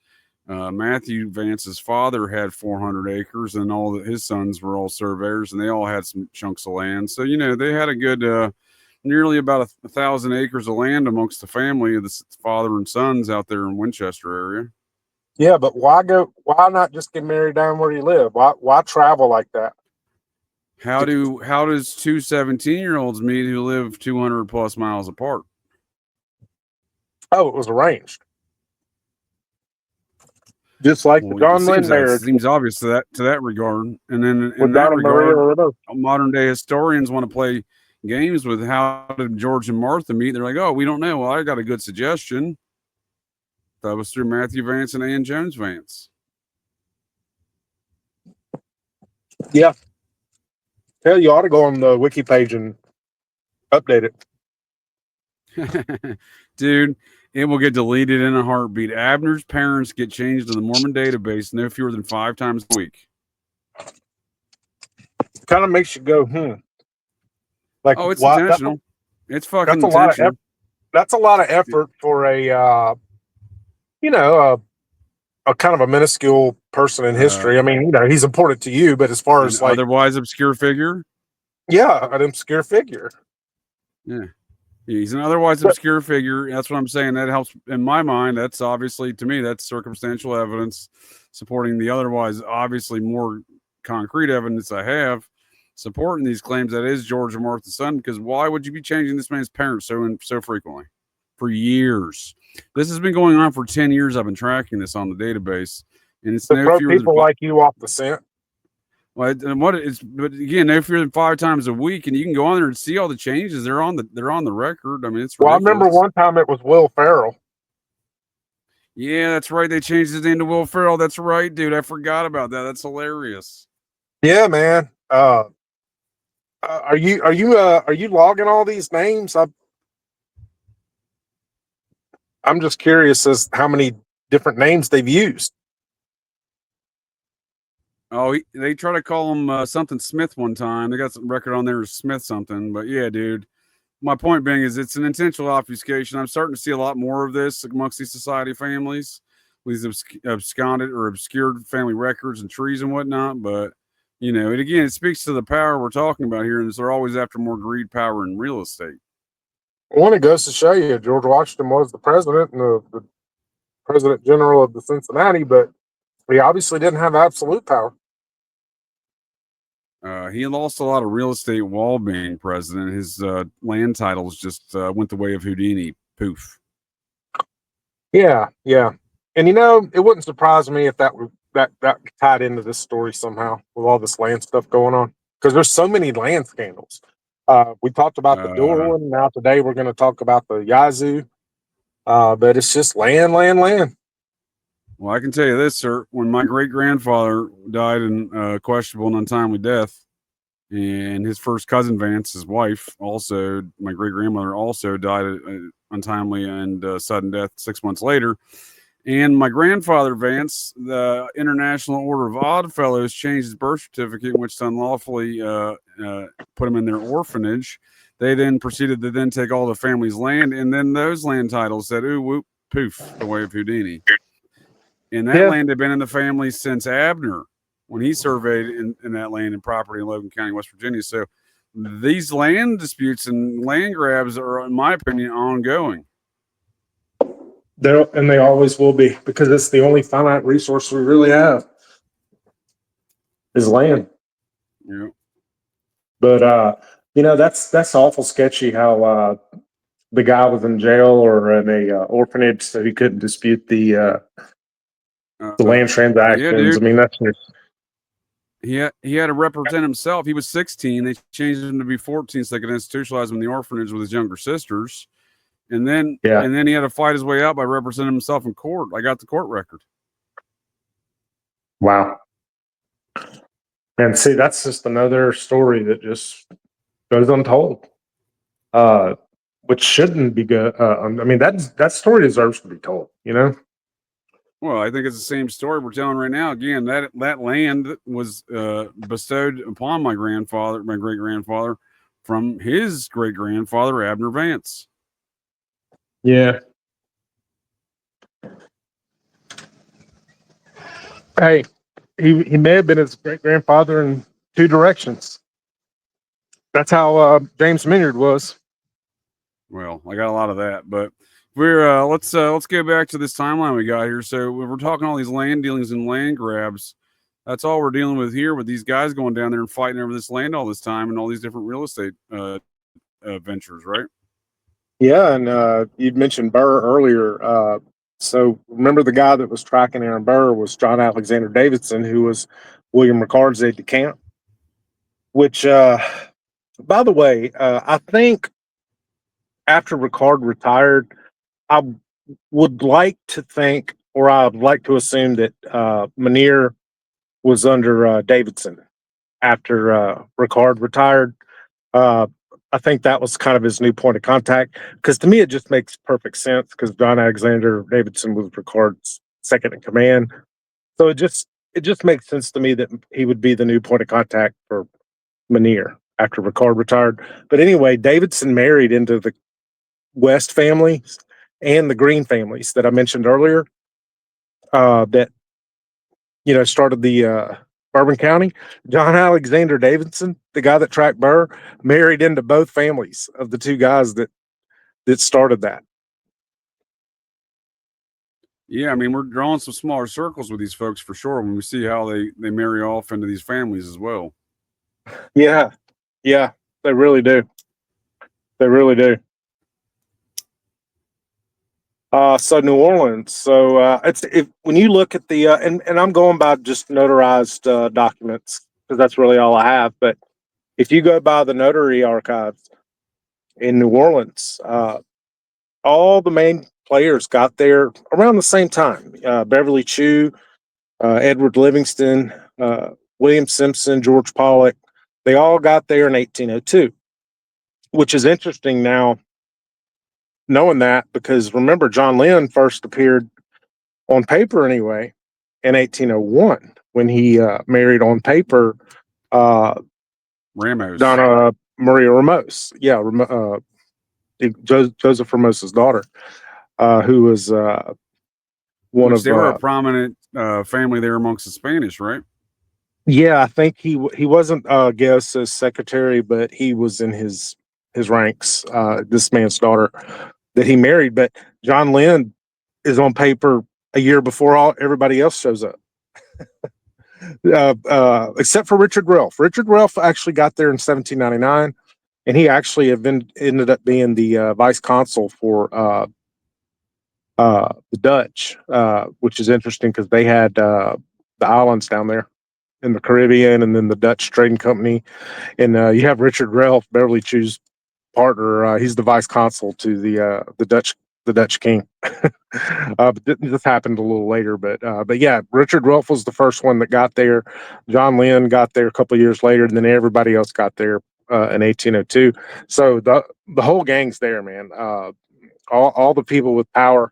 Matthew Vance's father had 400 acres, and his sons were all surveyors, and they all had some chunks of land. So, they had a good, nearly about 1,000 acres of land amongst the family of the father and sons out there in Winchester area. Yeah, but why not just get married down where you live? Why travel like that? How does two 17-year-olds meet who live 200 plus miles apart? Oh, it was arranged. Just like the John Lynn marriage. Seems obvious to that regard. And then in that regard, modern day historians want to play games with how did George and Martha meet. They're like, oh, we don't know. Well, I got a good suggestion. That was through Matthew Vance and Ann Jones Vance. Yeah. Hell, you ought to go on the wiki page and update it. Dude, it will get deleted in a heartbeat. Abner's parents get changed in the Mormon database no fewer than 5 times a week. Kind of makes you go, Like, oh, it's intentional. It's fucking intentional. That's a lot of effort for a kind of a minuscule person in history. I mean, he's important to you, but as far as like otherwise obscure figure, an obscure figure. Yeah, he's an otherwise obscure figure. That's what I'm saying. That helps in my mind. That's obviously, to me, that's circumstantial evidence supporting the otherwise obviously more concrete evidence I have supporting these claims that is George and Martha's son. Because why would you be changing this man's parents so frequently for years? This has been going on for 10 years. I've been tracking this on the database, and it's no fewer people like you off the scent. Well, but again, no fewer than 5 times a week, and you can go on there and see all the changes. They're on the record. I mean, it's ridiculous. Well, I remember one time it was Will Ferrell. Yeah, that's right. They changed his name to Will Ferrell. That's right, dude. I forgot about that. That's hilarious. Yeah, man. Are you logging all these names? I'm just curious as how many different names they've used. Oh, they try to call him something Smith one time. They got some record on there as Smith something. But yeah, dude, my point being is it's an intentional obfuscation. I'm starting to see a lot more of this amongst these society families, with these absconded or obscured family records and trees and whatnot. But, it speaks to the power we're talking about here. And they're always after more greed, power, and real estate. Well, it goes to show you, George Washington was the president and the president general of the Cincinnati, but he obviously didn't have absolute power. He lost a lot of real estate while being president. His land titles just went the way of Houdini. Poof. Yeah. And it wouldn't surprise me if that tied into this story somehow with all this land stuff going on, because there's so many land scandals. We talked about the dual one. Now today we're going to talk about the Yazoo. But it's just land. Well, I can tell you this, sir. When my great-grandfather died in questionable and untimely death, and his first cousin Vance, his wife, also, my great-grandmother also died untimely and sudden death 6 months later. And my grandfather Vance, the International Order of Odd Fellows, changed his birth certificate, which unlawfully put him in their orphanage. They then proceeded to then take all the family's land, and then those land titles said, ooh, whoop, poof, the way of Houdini. And that land had been in the family since Abner, when he surveyed in that land and property in Logan County, West Virginia. So these land disputes and land grabs are, in my opinion, ongoing. And they always will be, because it's the only finite resource we really have is land. Yeah. But that's awful sketchy how the guy was in jail or in a orphanage, so he couldn't dispute the land transactions. Yeah, dude. I mean, that's just... He had to represent himself. He was 16. They changed him to be 14 so they could institutionalize him in the orphanage with his younger sisters. And then he had to fight his way out by representing himself in court. I got the court record. Wow. And see, that's just another story that just goes untold, which shouldn't be good. I mean, that story deserves to be told, you know? Well, I think it's the same story we're telling right now. Again, that land was bestowed upon my great-grandfather, from his great-grandfather, Abner Vance. Yeah. Hey, he may have been his great-grandfather in two directions. That's how James Minyard was. Well, I got a lot of that, but we're let's get back to this timeline we got here. So we're talking all these land dealings and land grabs. That's all we're dealing with here, with these guys going down there and fighting over this land all this time and all these different real estate ventures, right? Yeah, and you'd mentioned Burr earlier. So remember, the guy that was tracking Aaron Burr was John Alexander Davidson, who was William Ricard's aide de camp. Which, by the way, I think after Ricard retired, I would like to think, or I'd like to assume, that Miniere was under Davidson after Ricard retired. I think that was kind of his new point of contact, because to me it just makes perfect sense, because John Alexander Davidson was Ricard's second in command. So it just makes sense to me that he would be the new point of contact for Miniere after Ricard retired. But anyway, Davidson married into the West families and the Green families that I mentioned earlier, that started the Bourbon County. John Alexander Davidson, the guy that tracked Burr, married into both families of the two guys that started that. Yeah, I mean, we're drawing some smaller circles with these folks for sure when we see how they marry off into these families as well. Yeah, they really do. They really do. So New Orleans. So when you look at the and I'm going by just notarized documents, because that's really all I have. But if you go by the notary archives in New Orleans, all the main players got there around the same time. Beverly Chew, Edward Livingston, William Simpson, George Pollock. They all got there in 1802, which is interesting now, knowing that, because remember, John Lynn first appeared on paper anyway in 1801 when he married on paper Ramos. Donna Maria Ramos. Yeah, Joseph Ramos's daughter, who was one of... They were a prominent family there amongst the Spanish, right? Yeah, I think he wasn't Gauss's secretary, but he was in his ranks. This man's daughter that he married, but John Lynn is on paper a year before everybody else shows up, except for Richard Relf. Richard Relf actually got there in 1799, and he actually ended up being the vice consul for the Dutch, which is interesting because they had the islands down there in the Caribbean, and then the Dutch Trading Company, and you have Richard Relf, Beverly Chew's partner. He's the vice consul to the Dutch king. But this happened a little later. But yeah, Richard Relf was the first one that got there. John Lynn got there a couple of years later, and then everybody else got there in 1802. So the whole gang's there, man. All the people with power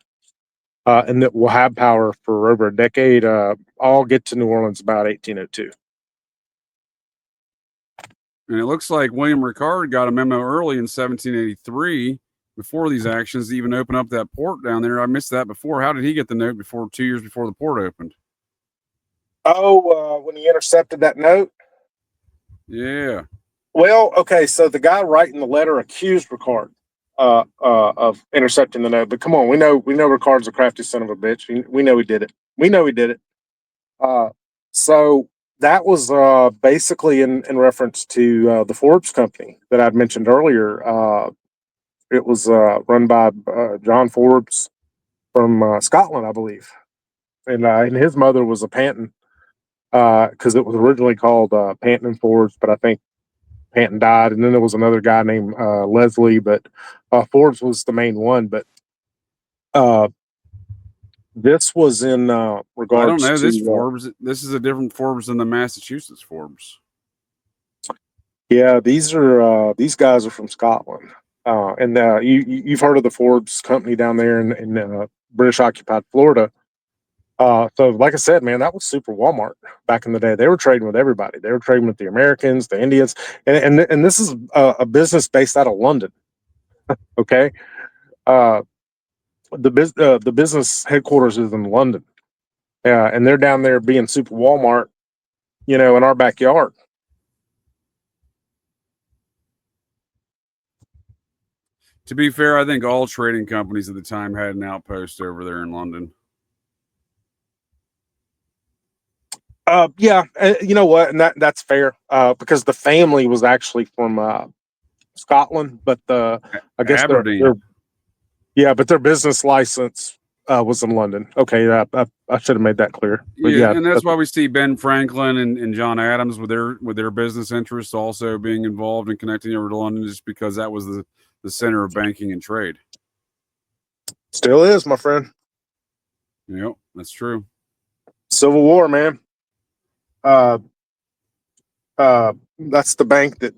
and that will have power for over a decade all get to New Orleans about 1802. And it looks like William Ricard got a memo early in 1783 before these actions to even open up that port down there. I missed that before. How did he get the note 2 years before the port opened? Oh, when he intercepted that note? Yeah. Well, okay, so the guy writing the letter accused Ricard of intercepting the note. But come on, we know Ricard's a crafty son of a bitch. We know he did it. We know he did it. So that was basically in reference to the Forbes Company that I'd mentioned earlier. It was run by John Forbes from Scotland, I believe, and his mother was a Panton because it was originally called Panton and Forbes, but I think Panton died, and then there was another guy named Leslie, but Forbes was the main one. But this was in regards I don't know this to Forbes. This is a different Forbes than the Massachusetts Forbes. yeah, these guys are from Scotland, and you've heard of the Forbes Company down there in British occupied Florida. So like I said, man, that was super Walmart back in the day. They were trading with everybody. They were trading with the Americans, the Indians, and this is a business based out of London. Okay, the business headquarters is in London, and they're down there being super Walmart, in our backyard. To be fair, I think all trading companies at the time had an outpost over there in London. Yeah, you know what, and that's fair because the family was actually from Scotland, but I guess Aberdeen. but their business license was in London. Okay, I should have made that clear. But Yeah, and that's why we see Ben Franklin and John Adams with their business interests also being involved and connecting over to London, just because that was the center of banking and trade. Still is, my friend. Yep, that's true. Civil War, man. That's the bank that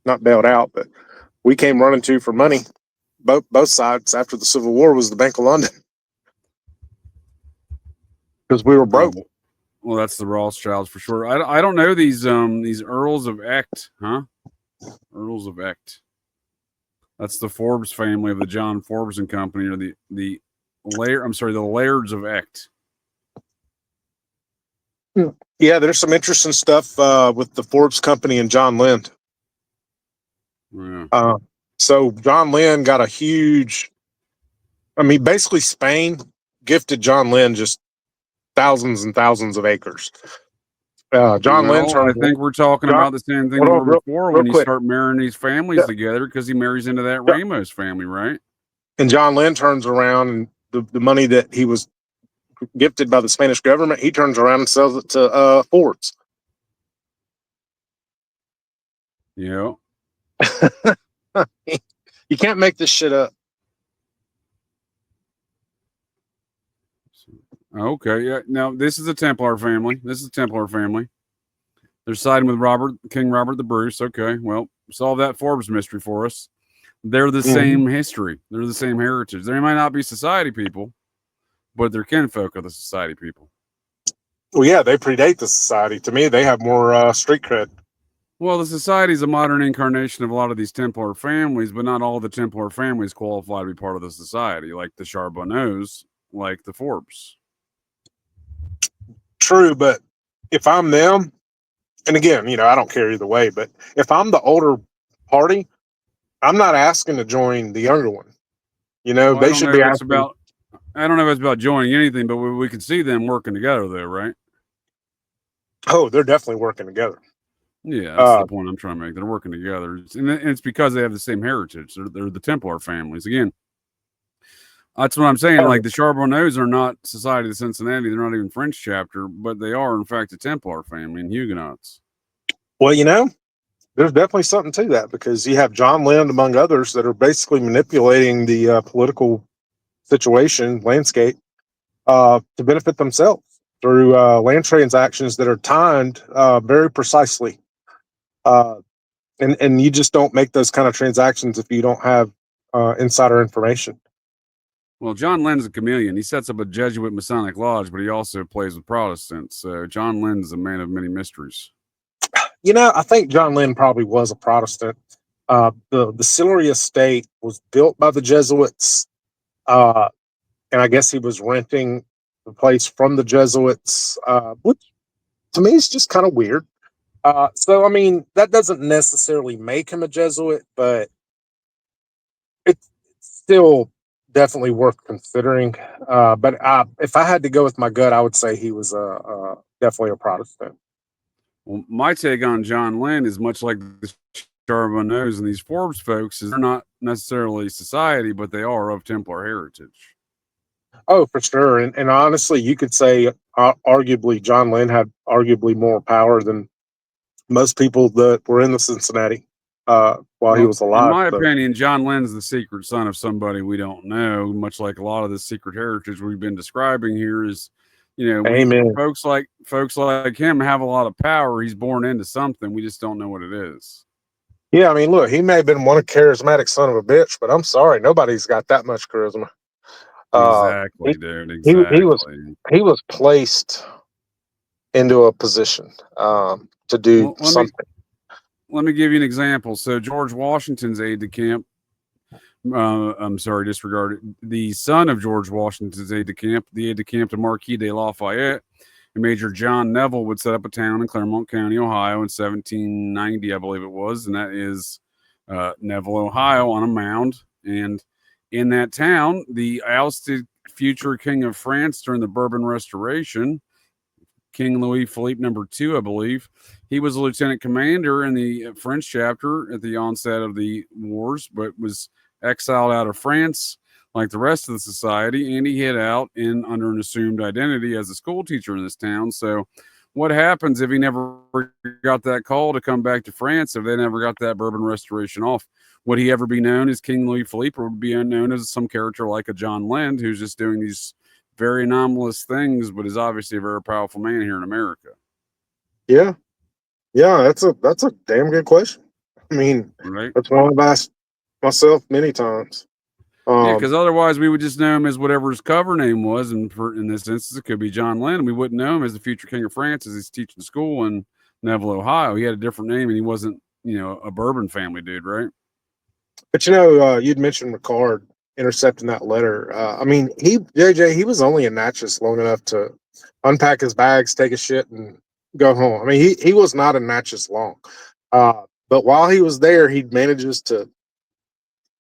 not bailed out, but we came running to for money. Both sides after the Civil War was the Bank of London because we were broke. Well, that's the Rothschilds for sure. I don't know these Earls of Echt, huh? Earls of Echt. That's the Forbes family of the John Forbes and Company, or the Lairds of Echt. Yeah, there's some interesting stuff with the Forbes Company and John Lind. Yeah. So John Lind got a huge, basically Spain gifted John Lind just thousands and thousands of acres. John Lind I think we're talking about the same thing we were before when you start marrying these families together, because he marries into that Ramos family, right? And John Lind turns around and the money that he was gifted by the Spanish government, he turns around and sells it to Forbes. Yeah. You can't make this shit up. Okay, yeah. Now this is a Templar family. They're siding with King Robert the Bruce. Okay, well, solve that Forbes mystery for us. They're the same history. They're the same heritage. They might not be society people, but they're kinfolk of the society people. Well, yeah, they predate the society. To me, they have more street cred. Well, the society is a modern incarnation of a lot of these Templar families, but not all the Templar families qualify to be part of the society, like the Charbonneaus, like the Forbes. True, but if I'm them, and again, I don't care either way, but if I'm the older party, I'm not asking to join the younger one. They should be asking. I don't know if it's about joining anything, but we can see them working together, though, right? Oh, they're definitely working together. Yeah, that's the point I'm trying to make. They're working together, and it's because they have the same heritage. They're the Templar families. Again, that's what I'm saying. Like the Charbonneaus are not Society of Cincinnati. They're not even French chapter, but they are, in fact, a Templar family and Huguenots. Well, there's definitely something to that, because you have John Lind, among others, that are basically manipulating the political situation, landscape, to benefit themselves through land transactions that are timed very precisely. And you just don't make those kind of transactions if you don't have insider information. Well, John Lind's a chameleon. He sets up a Jesuit Masonic lodge, but he also plays with Protestants. So John Lind's a man of many mysteries. I think John Lind probably was a Protestant. The Sillery estate was built by the Jesuits, and I guess he was renting the place from the Jesuits, which to me is just kind of weird. So, that doesn't necessarily make him a Jesuit, but still definitely worth considering. But if I had to go with my gut, I would say he was definitely a Protestant. Well, my take on John Lynn is much like the Charbon knows and these Forbes folks is they're not necessarily society, but they are of Templar heritage. Oh, for sure. And honestly, you could say arguably John Lynn had arguably more power than most people that were in the Cincinnati while he was alive. In my opinion, John Lynn's the secret son of somebody we don't know, much like a lot of the secret heritage we've been describing here is, Amen. Folks like him have a lot of power. He's born into something. We just don't know what it is. Yeah, I mean, look, he may have been one charismatic son of a bitch, but I'm sorry, nobody's got that much charisma. Exactly, dude. Exactly. He was placed into a position to do something. Let me give you an example. So George Washington's aide de camp, disregarded. The son of George Washington's aide de camp, the aide de camp to Marquis de Lafayette, and Major John Neville would set up a town in Clermont County, Ohio in 1790, I believe it was. And that is Neville, Ohio, on a mound. And in that town, the ousted future king of France during the Bourbon Restoration, King Louis Philippe II, I believe, he was a lieutenant commander in the French chapter at the onset of the wars, but was exiled out of France like the rest of the society, and he hid out under an assumed identity as a school teacher in this town. So what happens if he never got that call to come back to France, if they never got that Bourbon Restoration off? Would he ever be known as King Louis Philippe, or would be known as some character like a John Lynn, who's just doing these very anomalous things, but is obviously a very powerful man here in America? Yeah, that's a damn good question. I mean, right? That's one I've asked myself many times. Because otherwise we would just know him as whatever his cover name was, and in this instance, it could be John Lynn. We wouldn't know him as the future king of France as he's teaching school in Neville, Ohio. He had a different name, and he wasn't, a Bourbon family dude, right? But you'd mentioned Ricard intercepting that letter. I mean, he was only in Natchez long enough to unpack his bags, take a shit, and go home. I mean, he was not in Natchez long. But while he was there, he manages to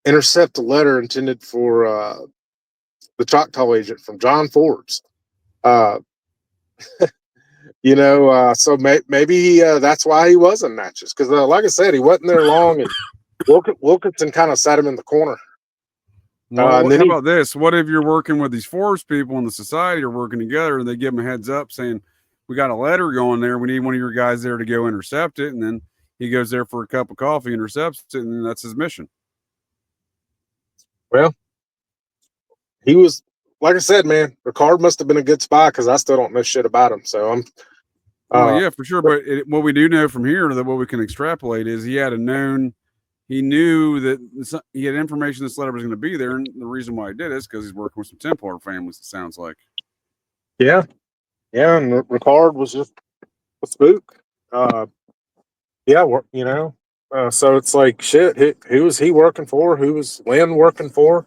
intercept a letter intended for the Choctaw agent from John Forbes. So maybe that's why he was in Natchez, because like I said, he wasn't there long, and Wilkinson kind of sat him in the corner. Well, how about this? What if you're working with these Forbes people in the society are working together, and they give him a heads up saying, we got a letter going there, we need one of your guys there to go intercept it, and then he goes there for a cup of coffee, intercepts it, and that's his mission. Well, he was, like I said, man, Ricard must have been a good spy, because I still don't know shit about him. So I'm. Yeah, for sure. But what we do know from here, that what we can extrapolate is he knew that he had information this letter was going to be there, and the reason why he did it is because he's working with some Templar families, it sounds like. Yeah, and Ricard was just a spook. So it's like, shit, who was he working for? Who was Lynn working for?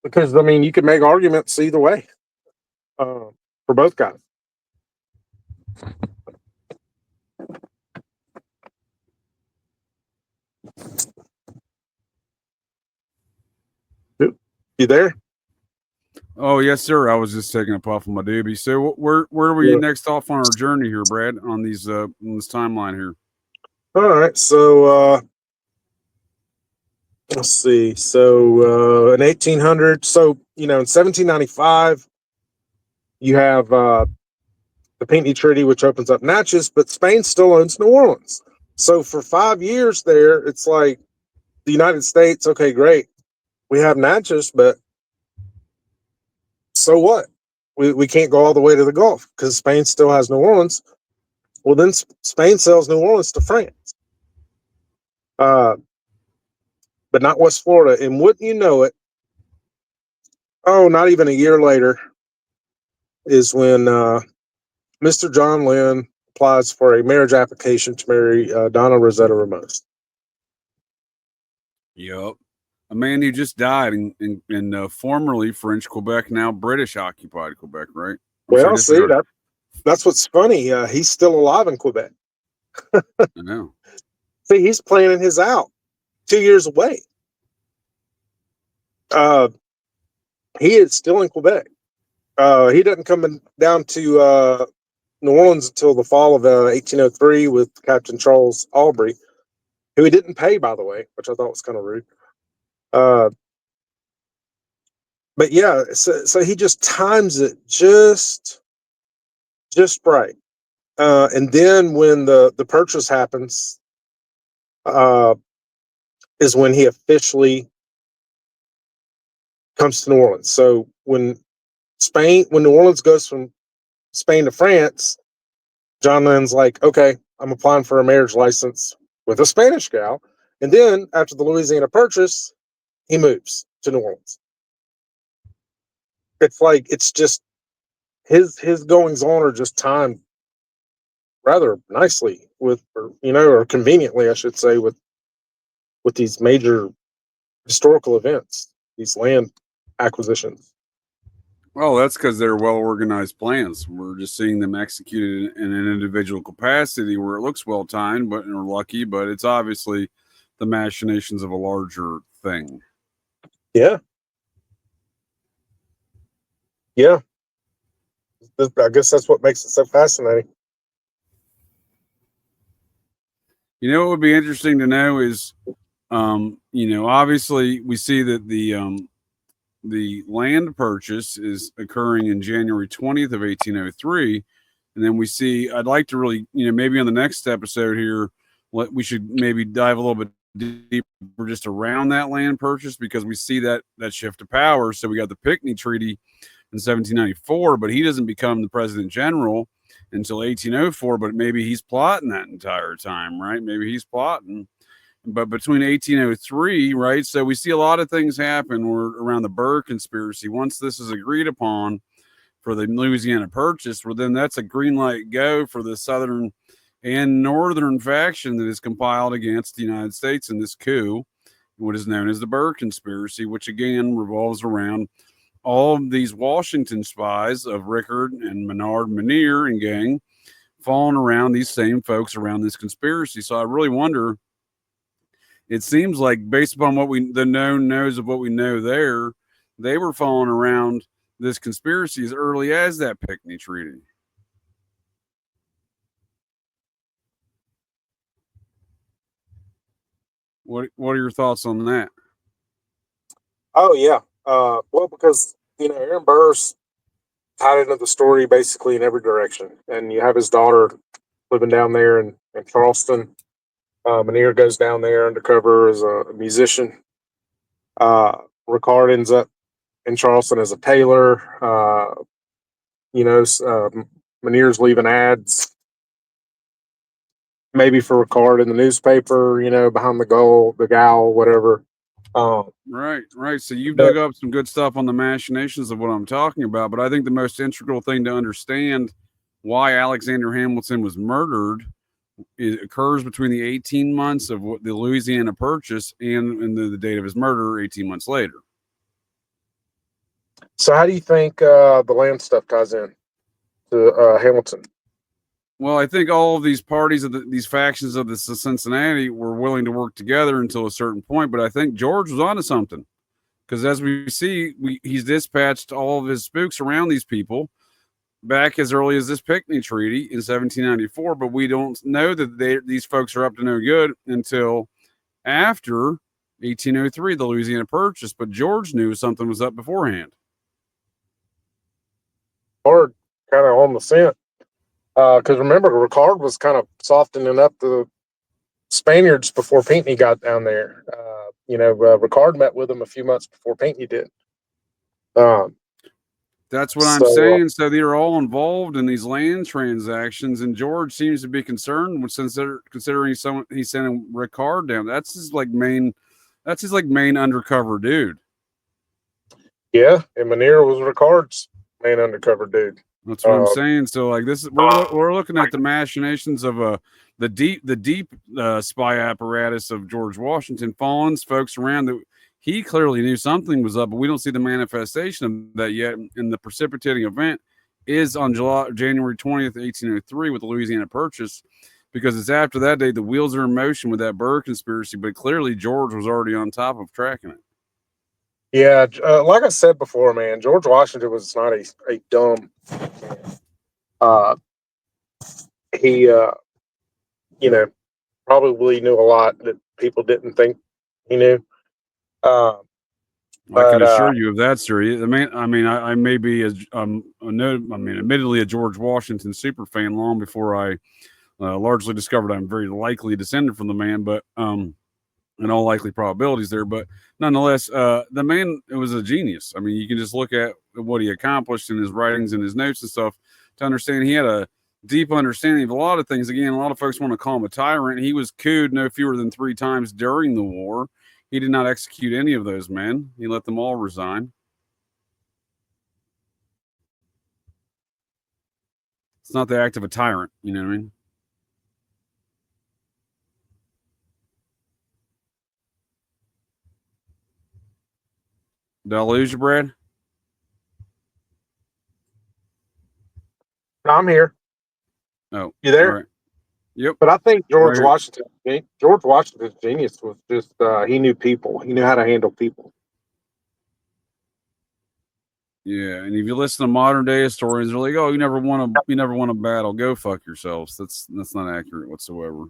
Because, I mean, you could make arguments either way for both guys. You there? Oh, yes, sir. I was just taking a puff of my doobie. So where were you next off on our journey here, Brad, on these on this timeline here? All right. So let's see. So in 1800, in 1795, you have the Pinckney Treaty, which opens up Natchez, but Spain still owns New Orleans. So for 5 years there, it's like the United States, okay, great. We have Natchez, but so what? We can't go all the way to the Gulf because Spain still has New Orleans. Well, then Spain sells New Orleans to France, but not West Florida. And wouldn't you know it? Oh, not even a year later is when Mr. John Lynn applies for a marriage application to marry Donna Rosetta Ramos. Yep. A man who just died in formerly French Quebec, now British occupied Quebec, right? Well, see, that's what's funny. He's still alive in Quebec. I know. See, he's planning his out. 2 years away. He is still in Quebec. He doesn't come down to New Orleans until the fall of 1803 with Captain Charles Aubrey, who he didn't pay, by the way, which I thought was kind of rude. But yeah, so he just times it just right. And then when the purchase happens, is when he officially comes to New Orleans. So when New Orleans goes from Spain to France, John Lennon's like, okay, I'm applying for a marriage license with a Spanish gal. And then after the Louisiana Purchase, he moves to New Orleans. It's like, it's just his goings on are just timed rather nicely or conveniently, I should say, with these major historical events, these land acquisitions. Well, that's because they're well-organized plans. We're just seeing them executed in an individual capacity where it looks well-timed, but we're lucky, but it's obviously the machinations of a larger thing. Yeah. Yeah. I guess that's what makes it so fascinating. What would be interesting to know is, obviously we see that the land purchase is occurring in January 20th of 1803. And then we see, I'd like to really, maybe on the next episode here, we should maybe dive a little bit deeper just around that land purchase, because we see that shift of power. So we got the Pinckney Treaty in 1794, but he doesn't become the president general until 1804, but maybe he's plotting that entire time, right? Maybe he's plotting. But between 1803, right? So we see a lot of things happen around the Burr conspiracy. Once this is agreed upon for the Louisiana Purchase, well, then that's a green light go for the Southern and Northern faction that is compiled against the United States in this coup, what is known as the Burr conspiracy, which again revolves around all of these Washington spies of Rickard and Minard, Miniere and gang falling around these same folks around this conspiracy. So I really wonder, it seems like based upon the known knows of what we know there, they were falling around this conspiracy as early as that Pinckney Treaty. What are your thoughts on that? Oh yeah. Well, because Aaron Burr's tied into the story basically in every direction, and you have his daughter living down there in Charleston. Miniere goes down there undercover as a musician. Ricard ends up in Charleston as a tailor. Miniere's leaving ads, maybe for Ricard in the newspaper, behind the gal, whatever. Right. So you've dug up some good stuff on the machinations of what I'm talking about, but I think the most integral thing to understand why Alexander Hamilton was murdered, it occurs between the 18 months of the Louisiana Purchase and the date of his murder 18 months later. So how do you think the land stuff ties in to Hamilton? Well, I think all of these parties of these factions of the Cincinnati were willing to work together until a certain point, but I think George was onto something, because as we see, he's dispatched all of his spooks around these people back as early as this Pinckney Treaty in 1794, but we don't know that these folks are up to no good until after 1803, the Louisiana Purchase. But George knew something was up beforehand. Hard, kind of on the scent. Because remember, Ricard was kind of softening up the Spaniards before Pinckney got down there. Ricard met with him a few months before Pinckney did. That's what I'm saying. So they're all involved in these land transactions, and George seems to be concerned considering he's sending Ricard down. That's his main undercover dude. Yeah, and Miniere was Ricard's main undercover dude. That's what I'm saying. So this is we're looking at the machinations of the deep spy apparatus of George Washington, following folks around that he clearly knew something was up, but we don't see the manifestation of that yet. And the precipitating event is on January 20th, 1803, with the Louisiana Purchase. because it's after that day the wheels are in motion with that Burr conspiracy. But clearly George was already on top of tracking it. Yeah, like I said before, man, George Washington was not a dumb man. He, probably knew a lot that people didn't think he knew. I But can assure you of that, sir. I may be admittedly a George Washington super fan long before I largely discovered I'm very likely descended from the man, but in all likely probabilities there. But nonetheless, the man was a genius. I mean, you can just look at what he accomplished in his writings and his notes and stuff to understand he had a deep understanding of a lot of things. Again, a lot of folks want to call him a tyrant. He was couped no fewer than 3 times during the war. He did not execute any of those men. He let them all resign. It's not the act of a tyrant, you know what I mean? Did I lose you, Brad? I'm here. Oh, You there? all right. Yep. But I think George Right. Washington's genius was just he knew people. He knew how to handle people. Yeah, and if you listen to modern day historians, they're like, "Oh, you never won a battle. Go fuck yourselves." That's not accurate whatsoever.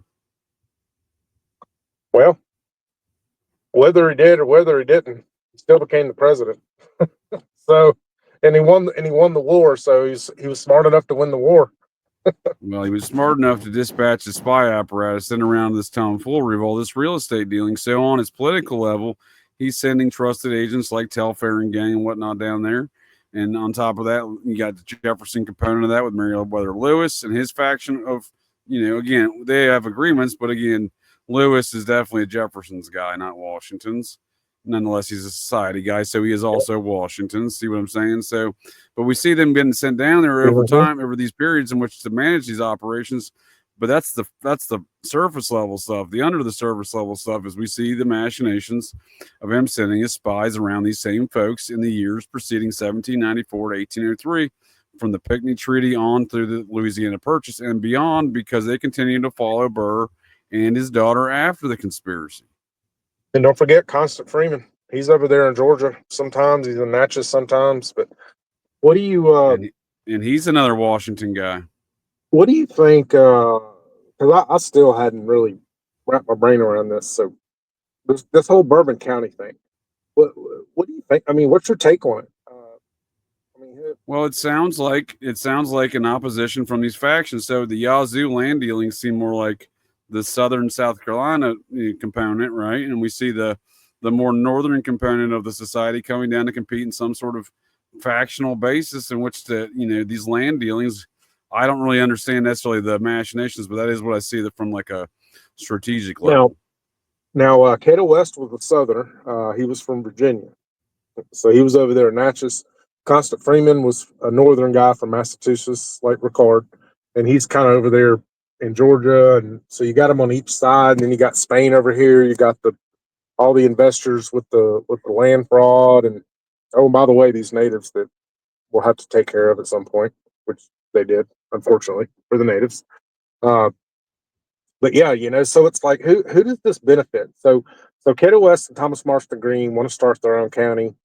Well, whether he did or whether he didn't, he still became the president. So, and he won the war. So he was smart enough to win the war. Well, he was smart enough to dispatch a spy apparatus sent around this tomfoolery of all this real estate dealing. So on his political level, he's sending trusted agents like Telfair and gang and whatnot down there. And on top of that, you got the Jefferson component of that with Meriwether Lewis and his faction of, again, they have agreements, but again, Lewis is definitely a Jefferson's guy, not Washington's. Nonetheless, he's a society guy, so he is also Washington. See what I'm saying? So, but we see them getting sent down there over time, over these periods in which to manage these operations. But that's the surface level stuff. The under the surface level stuff is we see the machinations of him sending his spies around these same folks in the years preceding 1794 to 1803, from the Pinckney Treaty on through the Louisiana Purchase and beyond, because they continue to follow Burr and his daughter after the conspiracy. And don't forget Constant Freeman. He's over there in Georgia. Sometimes he's in Natchez. Sometimes, but what do you? And he's another Washington guy. What do you think? Because I still hadn't really wrapped my brain around this. So this whole Bourbon County thing. What do you think? I mean, what's your take on it? Well, it sounds like an opposition from these factions. So the Yazoo land dealings seem more like the southern South Carolina component, right? And we see the more northern component of the society coming down to compete in some sort of factional basis in which these land dealings. I don't really understand necessarily the machinations, but that is what I see from like a strategic level. Now, Cato West was a Southerner. He was from Virginia, so he was over there in Natchez. Constant Freeman was a Northern guy from Massachusetts, like Ricard, and he's kind of over there in Georgia. And so you got them on each side, and then you got Spain over here. You got all the investors with the land fraud, and oh, by the way, these natives that we'll have to take care of at some point, which they did, unfortunately, for the natives. But yeah, so it's like, who does this benefit? So Cato West and Thomas Marston Green want to start their own county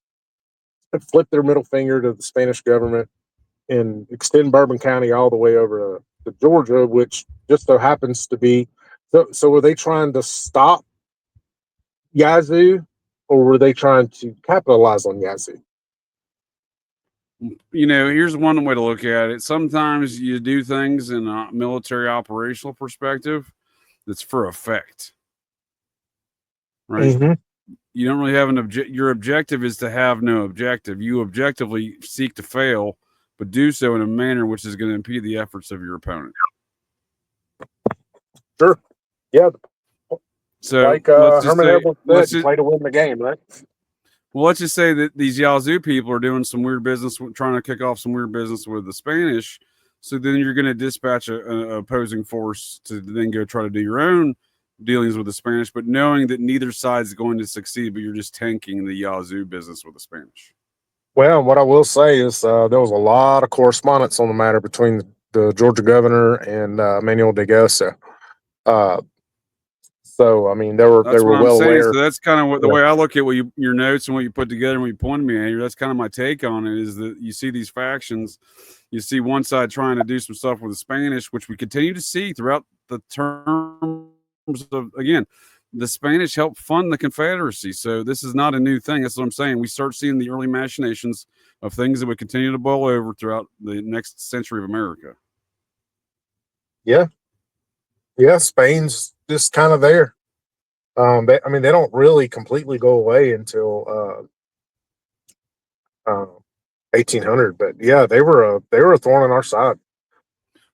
and flip their middle finger to the Spanish government and extend Bourbon County all the way over to Georgia, which just so happens to be. So were they trying to stop Yazoo, or were they trying to capitalize on Yazoo? Here's one way to look at it. Sometimes you do things in a military operational perspective that's for effect, right? Mm-hmm. You don't really have your objective is to have no objective. You objectively seek to fail, but do so in a manner which is going to impede the efforts of your opponent. Sure. Yeah. So like Herman Edwards said, play to win the game, right? Well, let's just say that these Yazoo people are doing some weird business, trying to kick off some weird business with the Spanish. So then you're going to dispatch an opposing force to then go try to do your own dealings with the Spanish, but knowing that neither side is going to succeed, but you're just tanking the Yazoo business with the Spanish. Well, what I will say is there was a lot of correspondence on the matter between the Georgia governor and Manuel de Gosa. So I mean, they were That's what I'm well saying. aware. So that's kind of what the Yeah. way I look at your notes and what you put together and what you pointed me at here. That's kind of my take on it. Is that you see these factions, you see one side trying to do some stuff with the Spanish, which we continue to see throughout the terms of, again, the Spanish helped fund the Confederacy. So this is not a new thing. That's what I'm saying. We start seeing the early machinations of things that would continue to boil over throughout the next century of America. Yeah. Spain's just kind of there. They don't really completely go away until 1800, but yeah, they were a thorn in our side.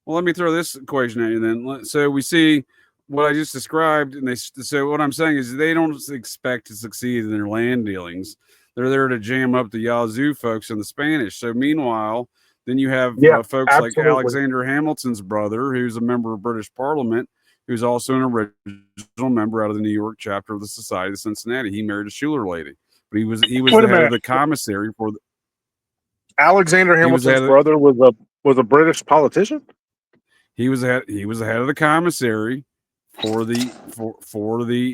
Well, let me throw this equation at you then. So we see what I just described, and so what I'm saying is they don't expect to succeed in their land dealings. They're there to jam up the Yazoo folks and the Spanish. So meanwhile, then you have folks like Alexander Hamilton's brother, who's a member of British Parliament, who's also an original member out of the New York chapter of the Society of Cincinnati. He married a Schuler lady, but he was the head of the commissary for the. Alexander Hamilton's brother was a British politician. He was the head of the commissary for the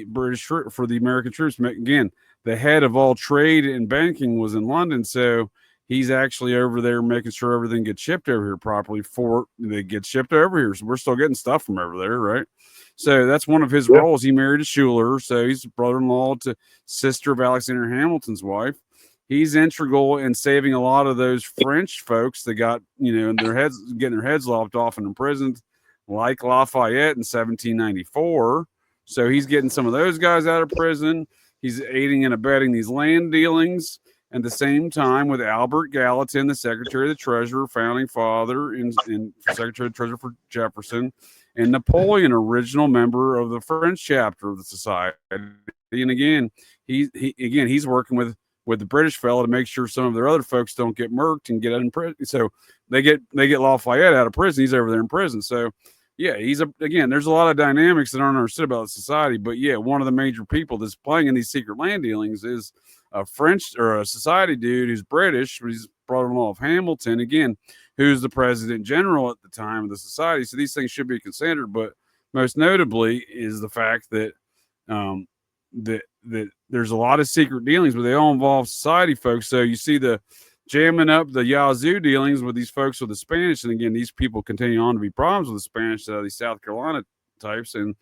British, for the American troops. Again, the head of all trade and banking was in London, so he's actually over there making sure everything gets shipped over here properly. They get shipped over here, so we're still getting stuff from over there, right? So that's one of his roles. He married a Schuler, so he's brother-in-law to sister of Alexander Hamilton's wife. He's integral in saving a lot of those French folks that got, getting their heads lopped off and imprisoned, like Lafayette in 1794. So he's getting some of those guys out of prison. He's aiding and abetting these land dealings. At the same time, with Albert Gallatin, the Secretary of the Treasury, founding father, and Secretary of the Treasury for Jefferson, and Napoleon, original member of the French chapter of the society. And again, he's working with the British fellow to make sure some of their other folks don't get murked and get out in prison. So they get Lafayette out of prison. He's over there in prison. So yeah, there's a lot of dynamics that aren't understood about the society. But yeah, one of the major people that's playing in these secret land dealings is a French or a society dude who's British, but he's brother-in-law of Hamilton, again, who's the president general at the time of the society. So these things should be considered, but most notably is the fact that that there's a lot of secret dealings, but they all involve society folks. So you see the jamming up the Yazoo dealings with these folks with the Spanish, and again, these people continue on to be problems with the Spanish, these South Carolina types, and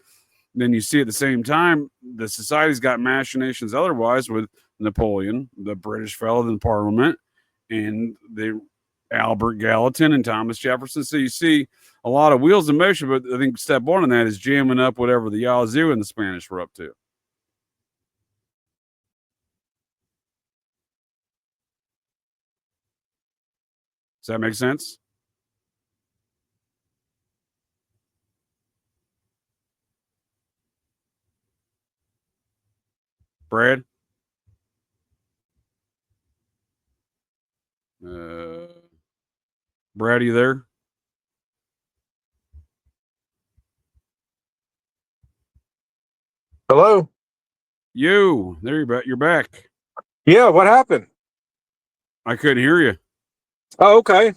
then you see at the same time the society's got machinations otherwise with Napoleon, the British fellow in Parliament, and the Albert Gallatin and Thomas Jefferson. So you see a lot of wheels in motion, but I think step one in that is jamming up whatever the Yazoo and the Spanish were up to. Does that make sense? Brad? Brad, are you there? Hello? You're back. Yeah, what happened? I couldn't hear you. Oh, okay.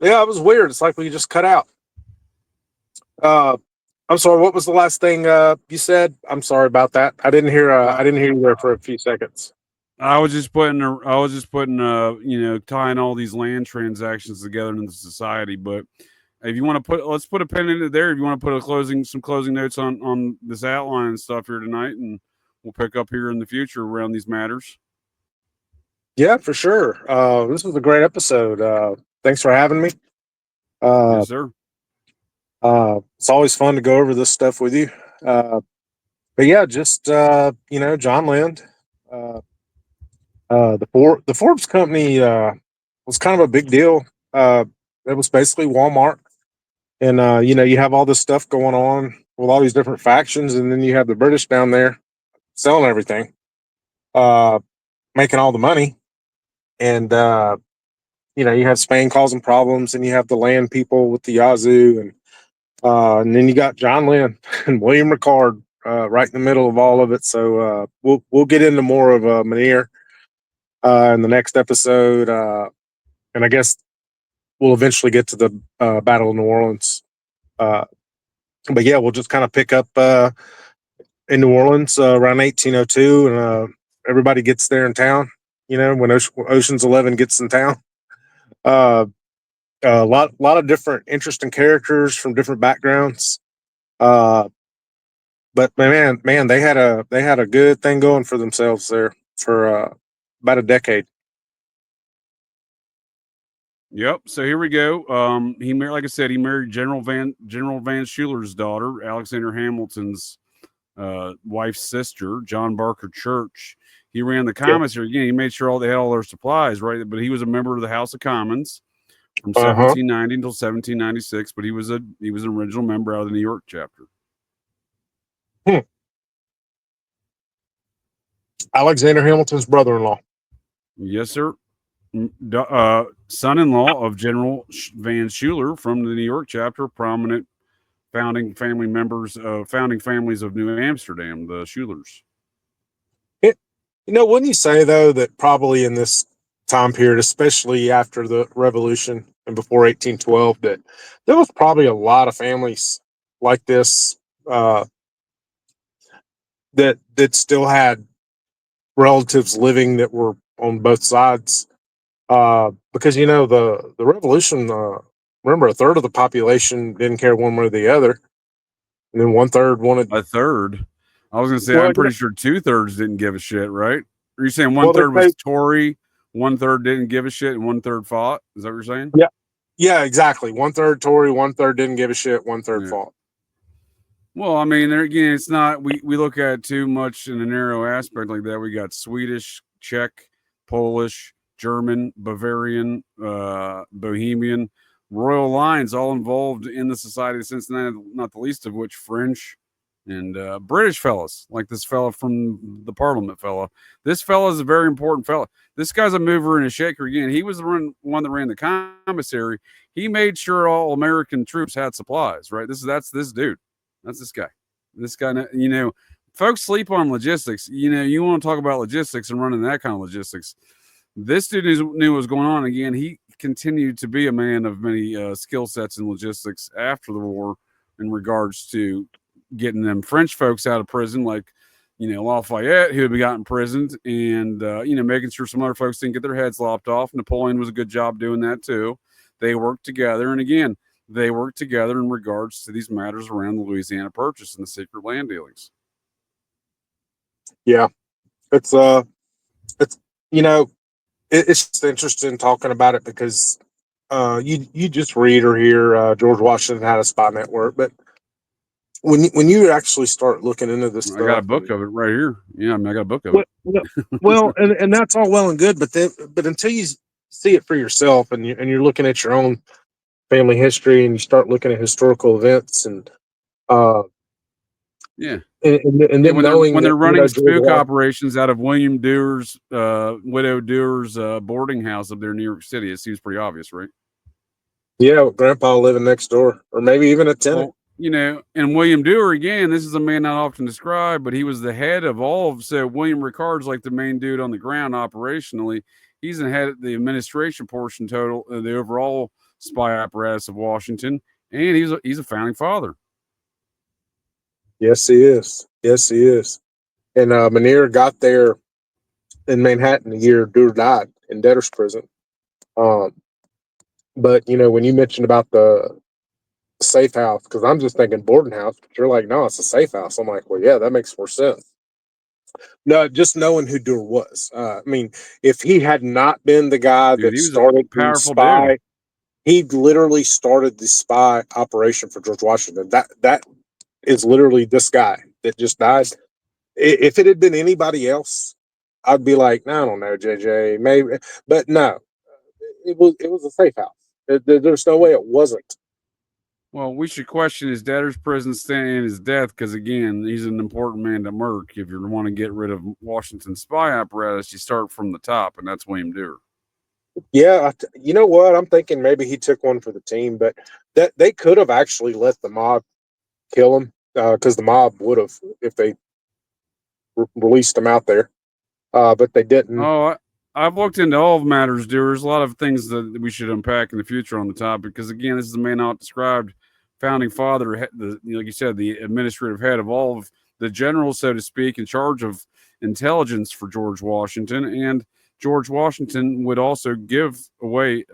Yeah, it was weird. It's like we just cut out. I'm sorry. What was the last thing you said? I'm sorry about that. I didn't hear you there for a few seconds. I was just putting tying all these land transactions together into society. But if you want to let's put a pin in it there. If you want to put some closing notes on this outline and stuff here tonight, and we'll pick up here in the future around these matters. Yeah, for sure. This was a great episode. Thanks for having me. Yes, sir. It's always fun to go over this stuff with you. But yeah, just John Land. The Forbes Company was kind of a big deal. It was basically Walmart, and you have all this stuff going on with all these different factions, and then you have the British down there selling everything, making all the money, and you have Spain causing problems, and you have the land people with the Yazoo, and then you got John Land and William Ricard right in the middle of all of it. So we'll get into more of Miniere in the next episode, and I guess we'll eventually get to the Battle of New Orleans but yeah, we'll just kind of pick up in New Orleans around 1802, and everybody gets there in town. You know, when Ocean's 11 gets in town. A lot of different interesting characters from different backgrounds. But man, they had a good thing going for themselves there for about a decade. Yep. So here we go. He married, like I said, he married General Van Schuler's daughter, Alexander Hamilton's wife's sister, John Barker Church. He ran the commissary again. He made sure they had all their supplies, right? But he was a member of the House of Commons from 1790 until 1796. But he was an original member out of the New York chapter. Alexander Hamilton's brother-in-law. Yes, sir. Son-in-law of General Van Schuler from the New York chapter, prominent founding family members of founding families of New Amsterdam, the Schulers. You know, wouldn't you say though that probably in this time period, especially after the Revolution and before 1812, that there was probably a lot of families like this that still had relatives living that were on both sides, because you know the Revolution. Remember, a third of the population didn't care one way or the other, and then 1/3 wanted a third. I was going to say, well, I'm pretty sure 2/3 didn't give a shit, right? Are you saying 1/3 was Tory, 1/3 didn't give a shit, and 1/3 fought? Is that what you're saying? Yeah, exactly. 1/3 Tory, 1/3 didn't give a shit, 1/3 fought. Well, I mean, there again, it's not we look at it too much in a narrow aspect like that. We got Swedish, Czech, Polish, German, Bavarian, Bohemian, royal lines all involved in the Society of Cincinnati, not the least of which French and British fellas, like this fella from the Parliament fella. This fella is a very important fella. This guy's a mover and a shaker again. He was the one that ran the commissary. He made sure all American troops had supplies, right? That's this dude. That's this guy. This guy, you know, folks sleep on logistics. You know, you want to talk about logistics and running that kind of logistics. This dude knew what was going on. Again, he continued to be a man of many skill sets in logistics after the war in regards to getting them French folks out of prison, like, you know, Lafayette, who had got imprisoned, and, you know, making sure some other folks didn't get their heads lopped off. Napoleon was a good job doing that, too. They worked together. And again, they worked together in regards to these matters around the Louisiana Purchase and the secret land dealings. Yeah, it's you know, it's just interesting talking about it because you just read or hear George Washington had a spy network, but when you actually start looking into this stuff, I got a book of it right here. Yeah, I mean, I got a book of it. Well, and that's all well and good, but until you see it for yourself and you're looking at your own family history and you start looking at historical events and then when they're running spook operations out of William Dewar's widow Dewar's boarding house up there in New York City, it seems pretty obvious, right? Yeah, with Grandpa living next door, or maybe even a tenant. Well, you know, and William Dewar, again, this is a man not often described, but he was the head of all of, so William Ricard's like the main dude on the ground operationally. He's the head of the administration portion total, the overall spy apparatus of Washington, and he's a founding father. Yes, he is. Yes, he is. And Miniere got there in Manhattan the year Dewar died in debtor's prison. But you know, when you mentioned about the safe house, because I'm just thinking boarding house, but you're like, no, it's a safe house. I'm like, well, yeah, that makes more sense. No, just knowing who Dewar was. I mean, if he had not been the guy that started the spy, dude. He literally started the spy operation for George Washington. That is literally this guy that just died. If it had been anybody else, I'd be like, no, I don't know, JJ, maybe, but no, it was a safe house. There's no way it wasn't. Well, we should question his debtor's prison stay and his death because, again, he's an important man to murk. If you want to get rid of Washington's spy apparatus, you start from the top, and that's William Dewar. Yeah, you know what? I'm thinking maybe he took one for the team, but that they could have actually let the mob kill him because the mob would have if they released him out there, but they didn't. Oh, I've looked into all of matters, Dewar. There's a lot of things that we should unpack in the future on the topic because, again, this is a man not described founding father, like you said, the administrative head of all of the generals, so to speak, in charge of intelligence for George Washington. And George Washington would also give away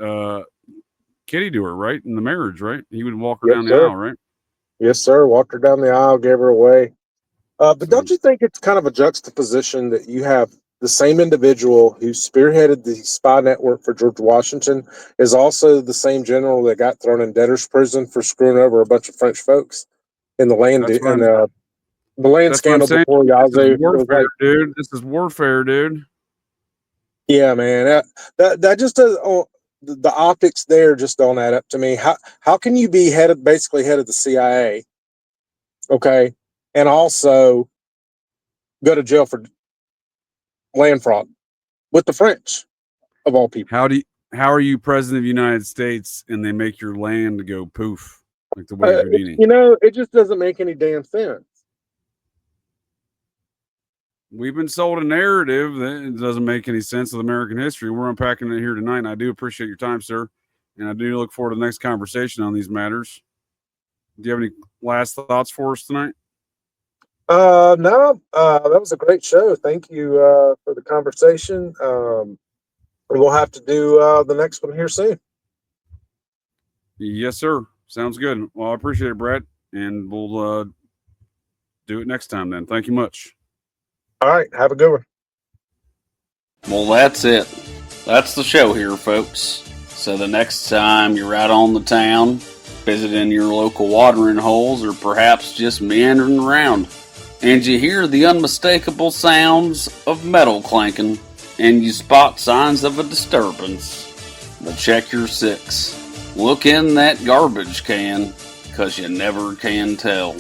Kitty to her, right? In the marriage, right? He would walk her down the aisle, right? Yes, sir. Walked her down the aisle, gave her away. But don't you think it's kind of a juxtaposition that you have the same individual who spearheaded the spy network for George Washington is also the same general that got thrown in debtor's prison for screwing over a bunch of French folks in the land the land scandal before Yazoo? Warfare, dude. This is warfare, dude. Yeah, man. That just does. The optics there just don't add up to me. How can you be basically head of the CIA, okay, and also go to jail for land fraud with the French, of all people? How are you president of the United States and they make your land go poof like the way Houdini? It just doesn't make any damn sense. We've been sold a narrative that it doesn't make any sense with American history. We're unpacking it here tonight, and I do appreciate your time, sir. And I do look forward to the next conversation on these matters. Do you have any last thoughts for us tonight? No, that was a great show. Thank you for the conversation. We'll have to do the next one here soon. Yes, sir. Sounds good. Well, I appreciate it, Brett, and we'll do it next time then. Thank you much. All right. Have a good one. Well, that's it. That's the show here, folks. So the next time you're out on the town, visiting your local watering holes, or perhaps just meandering around, and you hear the unmistakable sounds of metal clanking, and you spot signs of a disturbance, well, check your six. Look in that garbage can, 'cause you never can tell.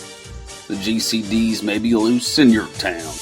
The GCDs may be loose in your town.